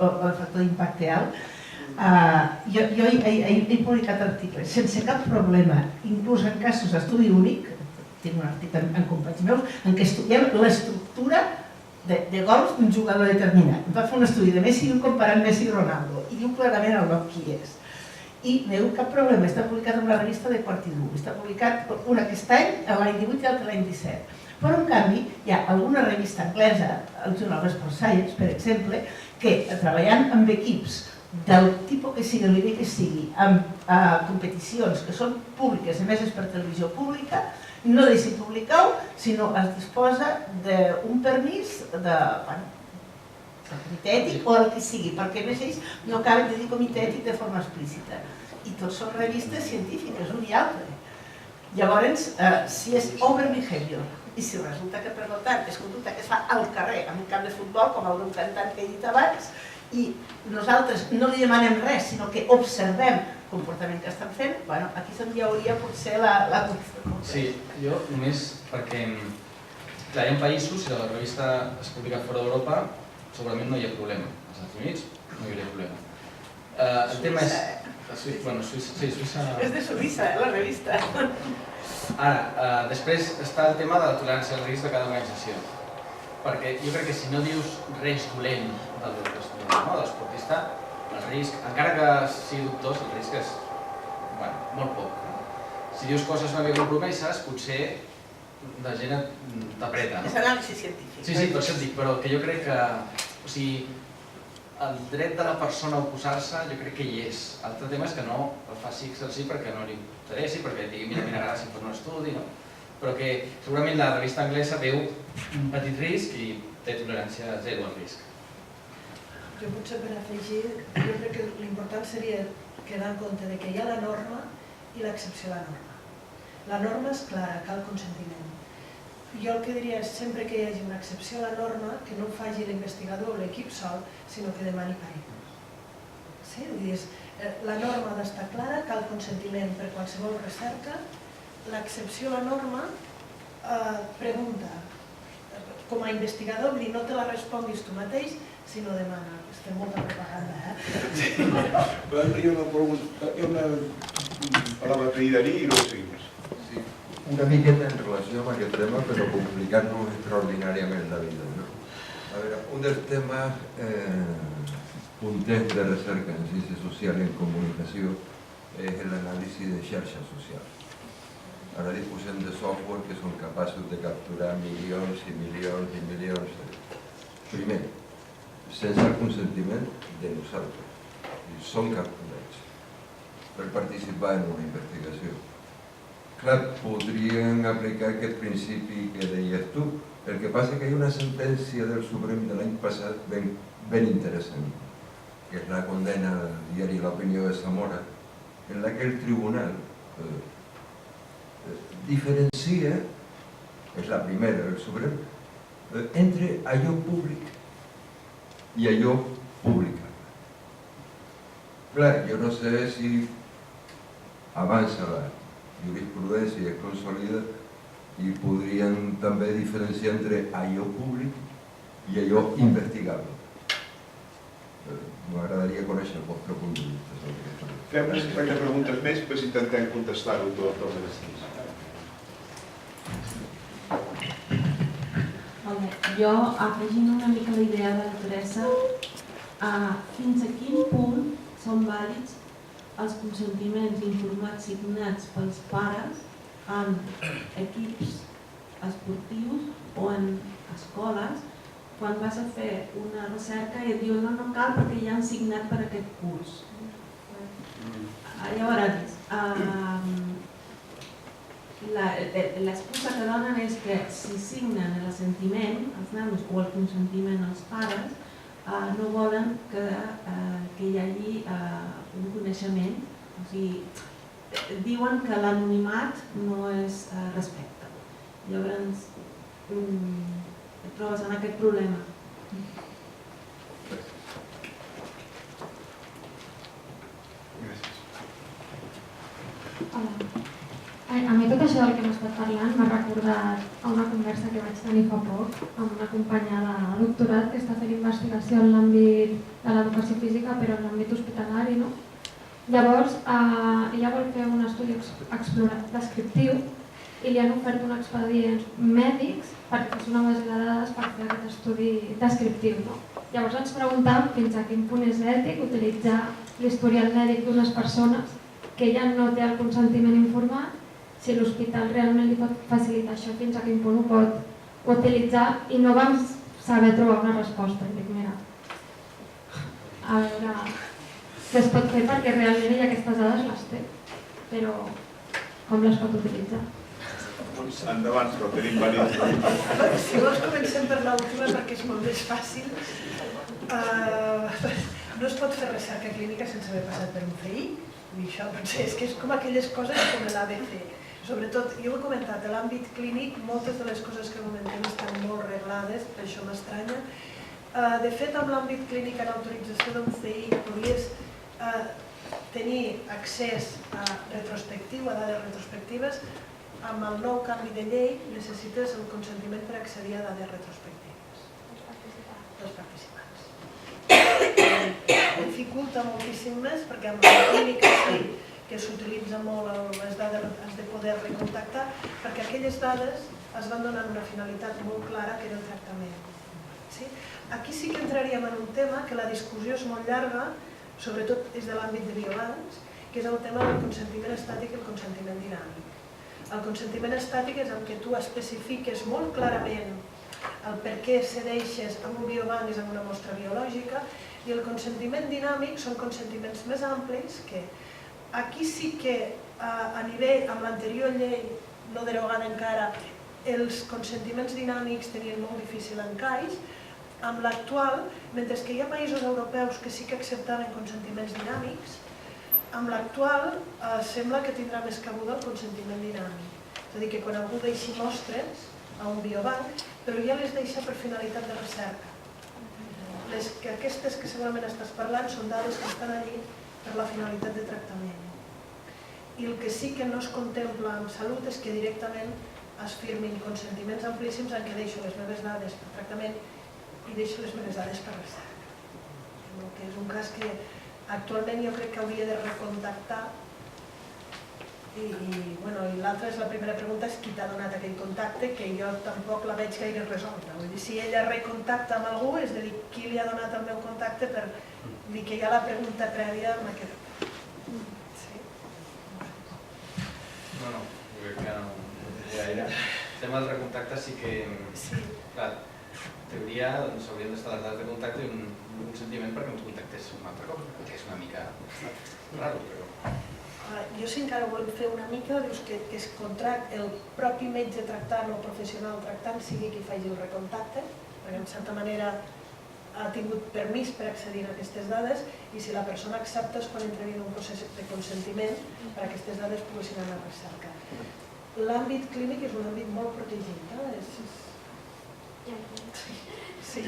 o el factor d'impacte alt, jo he publicat articles sense cap problema, inclús en casos d'estudi únic, tinc un article en companys meus, en què estudiem l'estructura de gols d'un jugador determinat. Va fer un estudi de Messi comparant Messi i Ronaldo i diu clarament el nom qui és. I no hi ha cap problema, està publicat en la revista de quart i l'1, està publicat un aquest any, l'any 18 i l'altre l'any 17. Però en canvi hi ha alguna revista anglesa, el Journal of Sport Science, per exemple, que treballant amb equips del tipus que sigui, el nivell que sigui, amb competicions que són públiques, emeses per televisió pública, no deixi publicar-ho, sinó es disposa d'un permís de comitè ètic o el que sigui, perquè a més ells no acaben de dir comitè ètic de forma explícita. I tots són revistes científiques, un i altre. Llavors, si és over behavior, i si resulta que per tant és conducta que es fa al carrer, en un camp de futbol, com el d'un cantant que he dit abans, i nosaltres no li demanem res, sinó que observem el comportament que estan fent, aquí se'n hauria potser la... Sí, jo només perquè, clar, hi ha països, si la revista es publica fora d'Europa, segurament no hi ha problema. Als Estats Units no hi hauria problema. El tema és... Bueno, Suïssa... Sí, Suïssa... És de Suïssa, la revista. Ara, després està el tema de la tolerància al risc de cada organització. Perquè jo crec que si no dius res dolent de l'esportista, el risc, encara que sigui dubtós, el risc és molt poc. Si dius coses una mica compromeses, potser la gent t'apreta. És anàlisi científic. Sí, per això et dic, però que jo crec que... O sigui, el dret de la persona a oposar-se jo crec que hi és. L'altre tema és que no el faci exercir perquè no li interessi, perquè digui, mira, gràcies per un estudi, no? Però que segurament la revista anglesa veu un petit risc i té tolerància zero al risc. Jo potser per afegir, jo crec que l'important seria quedar en compte que hi ha la norma i l'excepció a la norma. La norma és clara, cal consentiment. Jo el que diria és sempre que hi hagi una excepció a la norma, que no ho faci l'investigador o l'equip sol, sinó que demani parer. Sí? La norma ha d'estar clara, cal consentiment per qualsevol recerca. L'excepció a la norma pregunta, com a investigador, vull dir, no te la responguis tu mateix, sinó demana. Estem molta propaganda, Hay una palabra pedida allí y luego seguimos. Sí, una miqueta en relació amb aquest tema, però complicant-nos extraordinàriament la vida. A veure, un dels temes punters de recerca en ciència social i en comunicació és l'anàlisi de xarxes socials. Ara disposem de software que són capaços de capturar milions i milions i milions de... Primer, sense el consentiment de nosaltres. Són capturats per participar en una investigació. Clar, podrien aplicar aquest principi que deies tu. El que passa és que hi ha una sentència del Suprem de l'any passat ben interessant, que és la condena al diari L'Opinió de Zamora, en la que el tribunal diferencia, és la primera del Suprem, entre allò públic i allò pública. Clar, jo no sé si avança la jurisprudència i es consolida i podrien també diferenciar entre allò públic i allò investigable. M'agradaria conèixer el vostre punt de vista sobre aquesta. Fem unes quantes preguntes més, però intentem contestar-ho tot el que Jo, afegint una mica la idea de la Teresa, fins a quin punt són vàlids els consentiments informats signats pels pares en equips esportius o en escoles quan vas a fer una recerca i et diuen no cal perquè ja han signat per aquest curs. Llavors, l'excusa que donen és que si signen l'assentiment, els nanos, o el consentiment als pares, no volen que hi hagi un coneixement. O sigui, diuen que l'anonimat no és respecte. Llavors, et trobes en aquest problema. A mi tot això del que hem estat parlant m'ha recordat a una conversa que vaig tenir fa poc amb una companya de doctorat que està fent investigació en l'àmbit de l'educació física però en l'àmbit hospitalari, no? Llavors, ella vol fer un estudi descriptiu i li han ofert un expedient mèdics perquè fes una base de dades per fer aquest estudi descriptiu, no? Llavors ens preguntàvem fins a quin punt és ètic utilitzar l'historial mèdic d'unes persones que ella no té el consentiment informat, si l'hospital realment li pot facilitar això, fins a quin punt ho pot utilitzar, i no vam saber trobar una resposta. I dic, mira, a veure què es pot fer perquè realment ella aquestes dades les té, però com les pot utilitzar? Endavant, però tenim vàlid. Si vols comencem per l'última perquè és molt més fàcil. No es pot fer recerca clínica sense haver passat per un CI, i això potser és que és com aquelles coses com l'ABC. Sobretot, jo ho he comentat, a l'àmbit clínic moltes de les coses que comentem estan molt reglades, per això m'estranya. De fet, amb l'àmbit clínic en autorització d'un CI podries tenir accés a retrospectiu, a dades retrospectives. Amb el nou canvi de llei necessites el consentiment per accedir a dades retrospectives dels participants. Dificulta moltíssim més perquè amb la clínica sí que s'utilitza molt les dades, has de poder recontactar, perquè aquelles dades es van donar una finalitat molt clara que era el tractament. Aquí sí que entraríem en un tema que la discussió és molt llarga, sobretot és de l'àmbit de biobancs, que és el tema del consentiment estàtic i el consentiment dinàmic. El consentiment estàtic és el que tu especifiques molt clarament el per què cedeixes amb un biobanc és amb una mostra biològica, i el consentiment dinàmic són consentiments més amplis que aquí sí que a nivell, amb l'anterior llei no derogada encara, els consentiments dinàmics tenien molt difícil encaix. Amb l'actual, mentre que hi ha països europeus que sí que acceptaven consentiments dinàmics, amb l'actual sembla que tindrà més cabuda el consentiment dinàmic. És a dir, que quan algú deixi mostres a un biobanc, però ja les deixa per finalitat de recerca. Aquestes que segurament estàs parlant són dades que estan allí per la finalitat de tractament. I el que sí que no es contempla en salut és que directament es firmin consentiments amplíssims en què deixo les meves dades per tractament i deixo les meves dades per recerca. Que és un cas que actualment jo crec que hauria de recontactar i l'altra és la primera pregunta, és qui t'ha donat aquell contacte, que jo tampoc la veig gaire resolta. Vull dir, si ella recontacta amb algú, és de dir, qui li ha donat el meu contacte per dir que hi ha la pregunta prèvia m'ha quedat. No, jo crec que no gaire. El tema del recontacte sí que, clar, en teoria s'haurien d'estar les dades de contacte i un consentiment perquè ens contactés un altre cop, que és una mica raro, però... Jo si encara ho volem fer una mica, dius que el propi metge tractant o professional tractant sigui qui faci el recontacte, perquè en certa manera ha tingut permís per accedir a aquestes dades i si la persona accepta és quan entraria en un procés de consentiment per a aquestes dades poguessin anar a recerca. L'àmbit clínic és un àmbit molt protegit.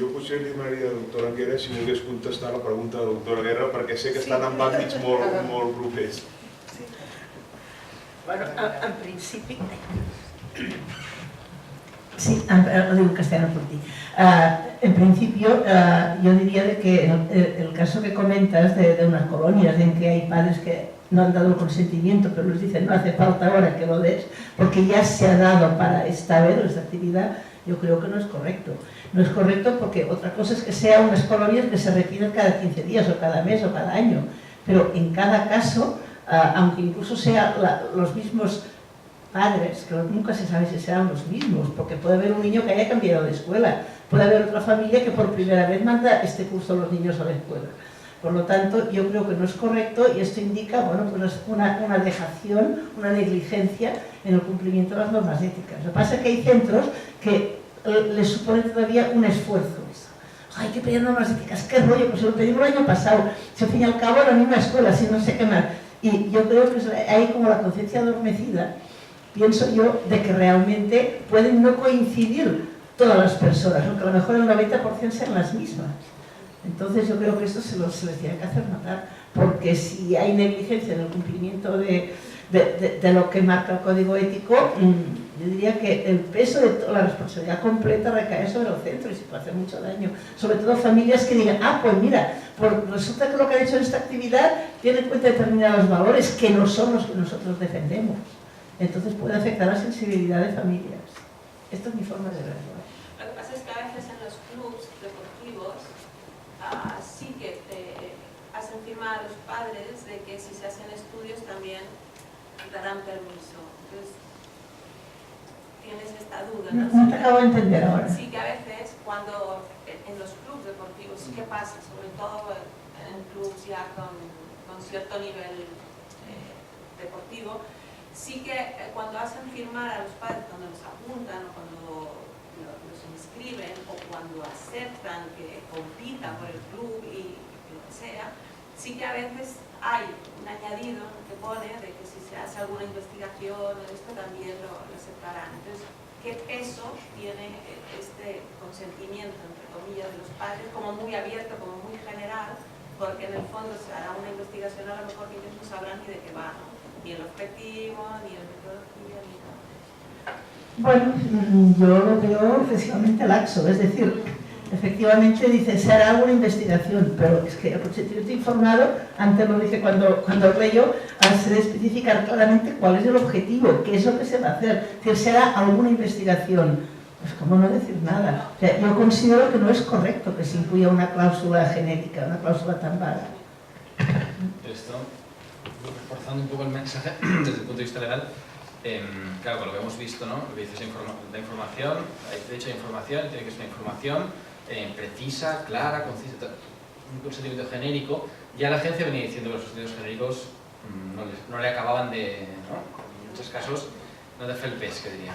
Jo potser li demanaria a la doctora Guerra si volgués contestar la pregunta de la doctora Guerra perquè sé que estan en àmbits molt propers. En principi... Sí, lo digo en castellano por ti. En principio, yo diría de que el caso que comentas de unas colonias en que hay padres que no han dado el consentimiento, pero les dicen no hace falta ahora que lo des, porque ya se ha dado para esta vez, esta actividad, yo creo que no es correcto. No es correcto porque otra cosa es que sean unas colonias que se repitan cada 15 días o cada mes o cada año, pero en cada caso, aunque incluso sean los mismos padres, que nunca se sabe si serán los mismos, porque puede haber un niño que haya cambiado de escuela, puede haber otra familia que por primera vez manda este curso a los niños a la escuela. Por lo tanto, yo creo que no es correcto y esto indica, bueno, pues una dejación, una negligencia en el cumplimiento de las normas éticas. Lo que pasa es que hay centros que les supone todavía un esfuerzo. Hay que pedir normas éticas, qué rollo, pues lo pedimos el año pasado, si al fin y al cabo la misma escuela, si no sé qué más. Y yo creo que hay como la conciencia adormecida, pienso yo, de que realmente pueden no coincidir todas las personas, aunque a lo mejor el 90% sean las mismas. Entonces yo creo que esto se les tiene que hacer notar, porque si hay negligencia en el cumplimiento de lo que marca el código ético, yo diría que el peso de toda la responsabilidad completa recae sobre el centro y se puede hacer mucho daño. Sobre todo familias que digan, pues mira, resulta que lo que han hecho en esta actividad tiene en cuenta determinados valores que no son los que nosotros defendemos. Entonces puede afectar la sensibilidad de familias. Esta es mi forma de verlo. Lo que pasa es que a veces en los clubs deportivos sí que hacen firmar a los padres de que si se hacen estudios también darán permiso. Entonces, tienes esta duda, ¿no? No te acabo de entender ahora. Sí que a veces cuando en los clubs deportivos sí que pasa, sobre todo en clubs ya con cierto nivel deportivo, sí que cuando hacen firmar a los padres, cuando los apuntan o cuando los inscriben o cuando aceptan que compitan por el club y lo que sea, sí que a veces hay un añadido que pone de que si se hace alguna investigación o esto también lo aceptarán. Entonces, ¿qué peso tiene este consentimiento, entre comillas, de los padres, como muy abierto, como muy general, porque en el fondo se hará una investigación a lo mejor que ellos no sabrán ni de qué va, ¿no? Ni el objetivo, ni la metodología, ni nada. Bueno, yo lo veo excesivamente laxo, es decir, efectivamente dice, se hará alguna investigación, pero es que el consentimiento informado, antes lo dije cuando leyó, se debe especificar claramente cuál es el objetivo, qué es lo que se va a hacer, es decir, se hará alguna investigación. Pues cómo no decir nada. O sea, yo considero que no es correcto que se incluya una cláusula genética, una cláusula tan vaga. Esto, reforzando un poco el mensaje desde el punto de vista legal, claro, con lo que hemos visto, ¿no? Lo que dices, la información, hay derecho a información, tiene que ser una información precisa, clara, concisa, un consentimiento genérico. Ya la agencia venía diciendo que los consentimientos genéricos no le acababan de, ¿no? En muchos casos, no de felpes, que diría.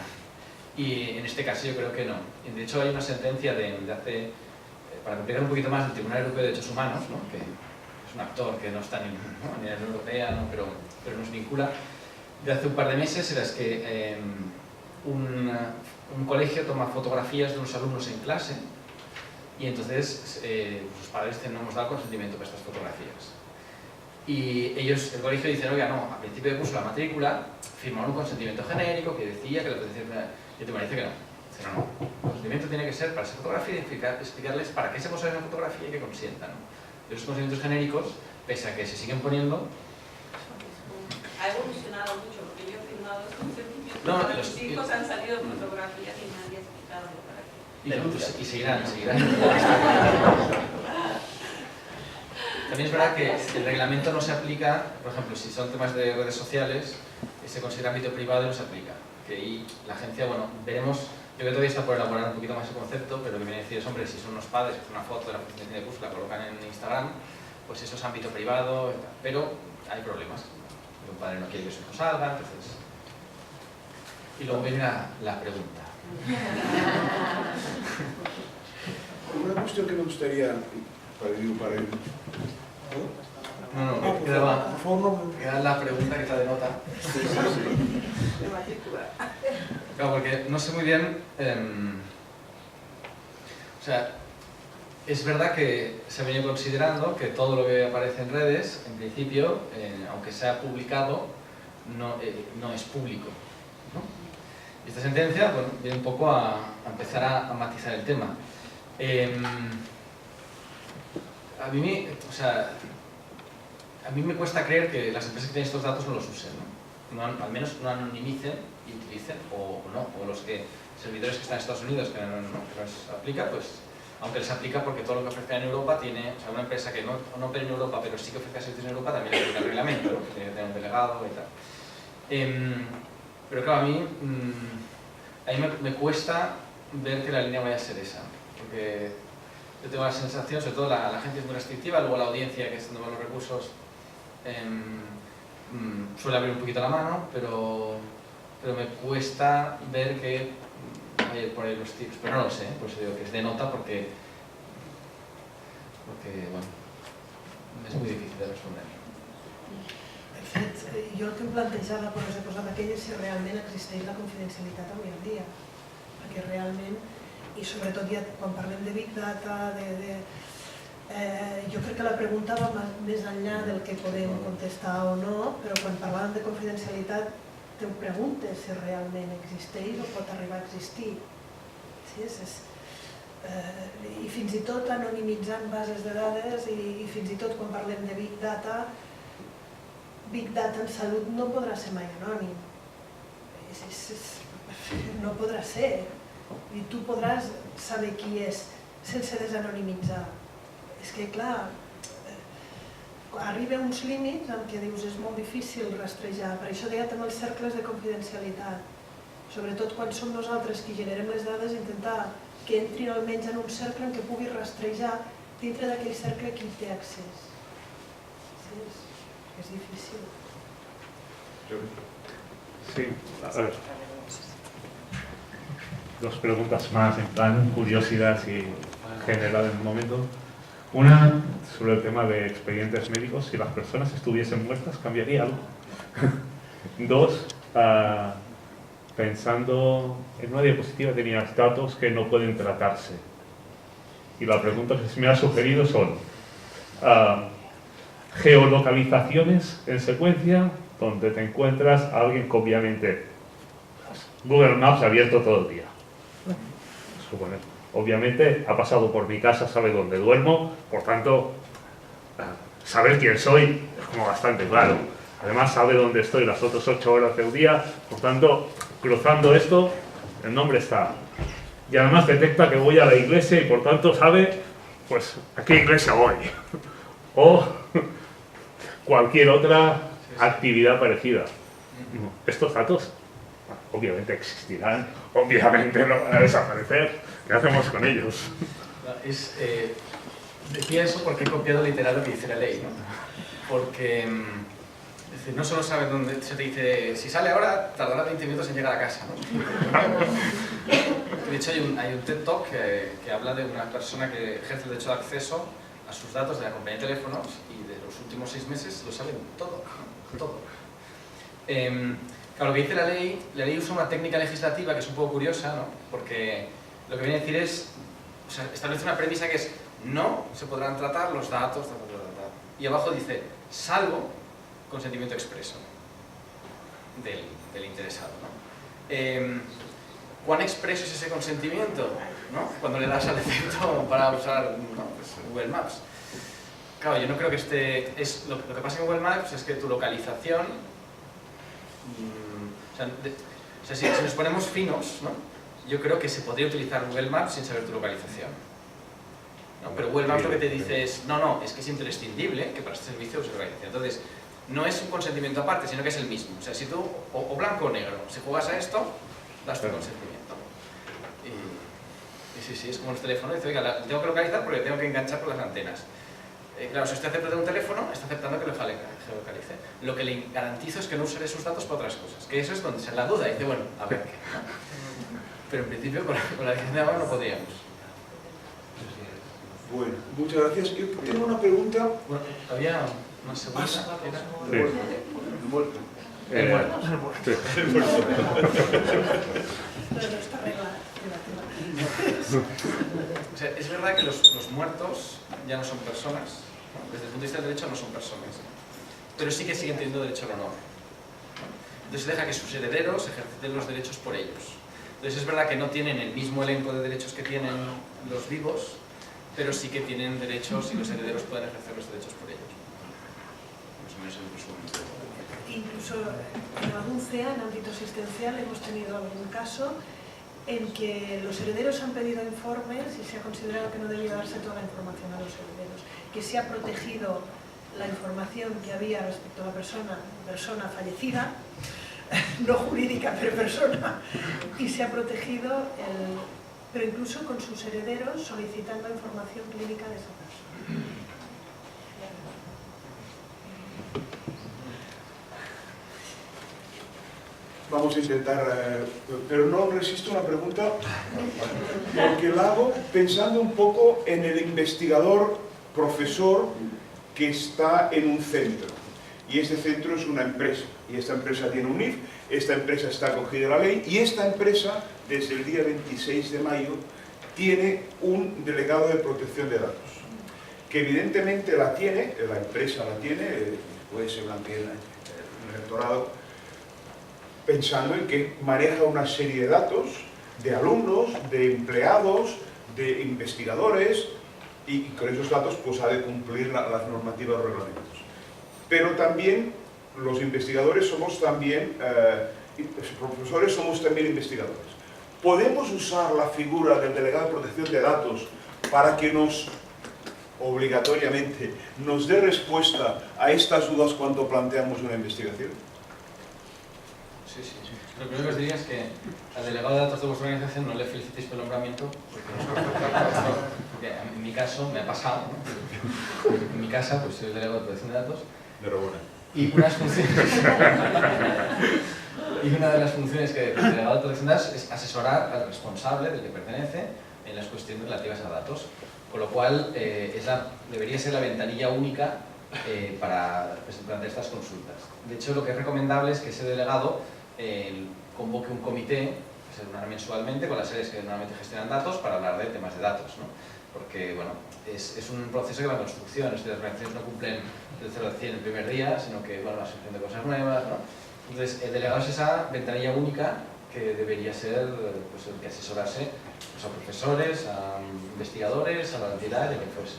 Y en este caso yo creo que no. De hecho hay una sentencia de hace, para complicar un poquito más, del Tribunal Europeo de Derechos Humanos, ¿no? Que es un actor que no está ni a nivel europea, ¿no? pero nos vincula, de hace un par de meses, en las que un colegio toma fotografías de unos alumnos en clase y entonces sus padres no hemos dado consentimiento para estas fotografías. Y ellos, el colegio dice, oiga, no, a principio de curso la matrícula firmaron un consentimiento genérico que decía que la y el tribunal dice que no. Dice, no, el consentimiento tiene que ser para esa fotografía y explicarles para qué se puso esa fotografía y que consientan, ¿no? Esos consentimientos genéricos, pese a que se siguen poniendo... Ha evolucionado mucho, porque yo he firmado esos consentimientos, los hijos han salido fotografías y nadie ha explicado para qué. Y seguirán. También es verdad que el reglamento no se aplica, por ejemplo, si son temas de redes sociales, se considera ámbito privado y no se aplica. Que ahí la agencia, bueno, veremos, yo creo que todavía está por elaborar un poquito más el concepto, pero lo que viene a decir es, hombre, si son unos padres que hacen una foto de la presentación de curso, la colocan en Instagram, pues eso es ámbito privado, pero hay problemas. Un padre no quiere que su hijo salga, entonces... Y luego viene la pregunta. Una cuestión que me gustaría para el... No, queda la pregunta que está de nota. Sí. De matrícula. Claro, porque no sé muy bien... o sea, es verdad que se ha venido considerando que todo lo que aparece en redes, en principio, aunque sea publicado, no es público, ¿no? Y esta sentencia, bueno, viene un poco a empezar a matizar el tema. A mí me cuesta creer que las empresas que tienen estos datos no los usen, ¿no? Al menos no anonimicen y utilicen, o los servidores que están en Estados Unidos que no les aplica, pues aunque les aplica porque todo lo que ofrezca en Europa tiene, o sea, una empresa que no opera en Europa pero sí que ofrezca servicios en Europa también le aplica el reglamento, ¿no? Que tiene que tener un delegado y tal. Pero claro, a mí me cuesta ver que la línea vaya a ser esa, porque yo tengo la sensación, sobre todo la gente es muy restrictiva, luego la audiencia, que es donde van los recursos, suele abrir un poquito la mano, pero me cuesta ver que hay por ahí los tips, pero no lo sé, por eso digo que es de nota porque bueno, és molt difícil de respondre. De fet, jo el que em plantejava quan us he posat aquell és si realment existeix la confidencialitat avui en dia, perquè realment, i sobretot ja quan parlem de Big Data, jo crec que la pregunta va més enllà del que podem contestar o no, però quan parlàvem de confidencialitat te preguntes si realment existeix o pot arribar a existir. I fins i tot anonimitzant bases de dades i fins i tot quan parlem de Big Data en salut no podrà ser mai anònim. No podrà ser. I tu podràs saber qui és sense desanonimitzar. És que, clar, arriba a uns límits en què dius és molt difícil rastrejar. Per això deia també els cercles de confidencialitat. Sobretot quan som nosaltres qui generem les dades, intentar que entrin almenys en un cercle en què pugui rastrejar dintre d'aquell cercle qui té accés. És difícil. Sí, a ver. Dos preguntas más, en plan curiosidad y general en el momento. Una, sobre el tema de expedientes médicos, si las personas estuviesen muertas, ¿cambiaría algo? Dos, pensando en una diapositiva tenías datos que no pueden tratarse. Y la pregunta que se me ha sugerido son geolocalizaciones en secuencia donde te encuentras a alguien que obviamente Google Maps abierto todo el día. Suponer. Obviamente ha pasado por mi casa, sabe dónde duermo, por tanto, saber quién soy es como bastante claro. Además sabe dónde estoy las otras 8 horas del día, por tanto, cruzando esto, el nombre está. Y además detecta que voy a la iglesia y por tanto sabe, pues, a qué iglesia voy. O cualquier otra actividad parecida. Estos datos, obviamente existirán, obviamente no van a desaparecer. ¿Qué hacemos con ellos? Decía eso porque he copiado literal lo que dice la ley, ¿no? Porque es decir, no solo sabes dónde se te dice, si sale ahora, tardará 20 minutos en llegar a casa, ¿no? De hecho, hay un TED Talk que habla de una persona que ejerce el derecho de acceso a sus datos de la compañía de teléfonos y de los últimos 6 meses lo saben todo, todo. Claro, lo que dice la ley usa una técnica legislativa que es un poco curiosa, ¿no? Porque lo que viene a decir es, o sea, establece una premisa que es no se podrán tratar los datos, y abajo dice, salvo consentimiento expreso del interesado, ¿no? ¿Cuán expreso es ese consentimiento? ¿No? Cuando le das al efecto para usar, ¿no? Pues Google Maps. Claro, yo no creo que lo que pasa en Google Maps es que tu localización, o sea, si nos ponemos finos, ¿no? Yo creo que se podría utilizar Google Maps sin saber tu localización, ¿no? Pero Google Maps lo que te dice es, no, es que es imprescindible que para este servicio use localización. Entonces, no es un consentimiento aparte, sino que es el mismo. O sea, si tú, o blanco o negro, si juegas a esto, das tu consentimiento. Y sí, es como los teléfonos, dice, oiga, tengo que localizar porque tengo que enganchar con las antenas. Claro, si usted acepta de un teléfono, está aceptando que lo geolocalice. Lo que le garantizo es que no usaré sus datos para otras cosas. Que eso es donde se la duda, y dice, bueno, a ver qué, ¿no? Pero en principio con la licencia de agua no podríamos. Bueno, muchas gracias. Yo tengo una pregunta. Bueno, había una segunda. Sí. El muerto. Pero no está arreglado. O sea, es verdad que los muertos ya no son personas, ¿no? Desde el punto de vista del derecho no son personas, pero sí que siguen teniendo derecho al honor, ¿no? Entonces deja que sus herederos ejerciten los derechos por ellos. Entonces es verdad que no tienen el mismo elenco de derechos que tienen los vivos, pero sí que tienen derechos y los herederos pueden ejercer los derechos por ellos. Más o menos en el resumen. Incluso en algún CEA, en ámbito asistencial, hemos tenido algún caso en que los herederos han pedido informes y se ha considerado que no debía darse toda la información a los herederos, que se ha protegido la información que había respecto a la persona fallecida no jurídica, pero persona, y se ha protegido, pero incluso con sus herederos, solicitando información clínica de esa persona. Vamos a intentar, pero no resisto una pregunta, porque la hago pensando un poco en el investigador, profesor, que está en un centro. Y este centro es una empresa, y esta empresa tiene un NIF, esta empresa está acogida a la ley, y esta empresa, desde el día 26 de mayo, tiene un delegado de protección de datos, que evidentemente la tiene, la empresa la tiene, puede ser el rectorado, pensando en que maneja una serie de datos de alumnos, de empleados, de investigadores, y con esos datos pues ha de cumplir las normativas o reglamentos. Pero también los investigadores somos también, los profesores somos también investigadores. ¿Podemos usar la figura del delegado de protección de datos para que obligatoriamente, nos dé respuesta a estas dudas cuando planteamos una investigación? Sí. Lo primero que os diría es que al delegado de datos de vuestra organización no le felicitéis por el nombramiento, porque en mi caso me ha pasado, ¿no? En mi casa pues soy el delegado de protección de datos. Enhorabuena. Y una de las funciones que el delegado de protección de datos es asesorar al responsable del que pertenece en las cuestiones relativas a datos, con lo cual debería ser la ventanilla única para plantear estas consultas. De hecho, lo que es recomendable es que ese delegado convoque un comité, que se reúna mensualmente con las áreas que normalmente gestionan datos, para hablar de temas de datos, ¿no? Porque bueno, es un proceso que va en construcción, las organizaciones no cumplen del 0 al 100 el primer día, sino que bueno, va surgiendo cosas nuevas, ¿no? Entonces, el delegado es esa ventanilla única que debería ser pues, el que asesorase pues, a profesores, a investigadores, a la entidad y a quien fuese.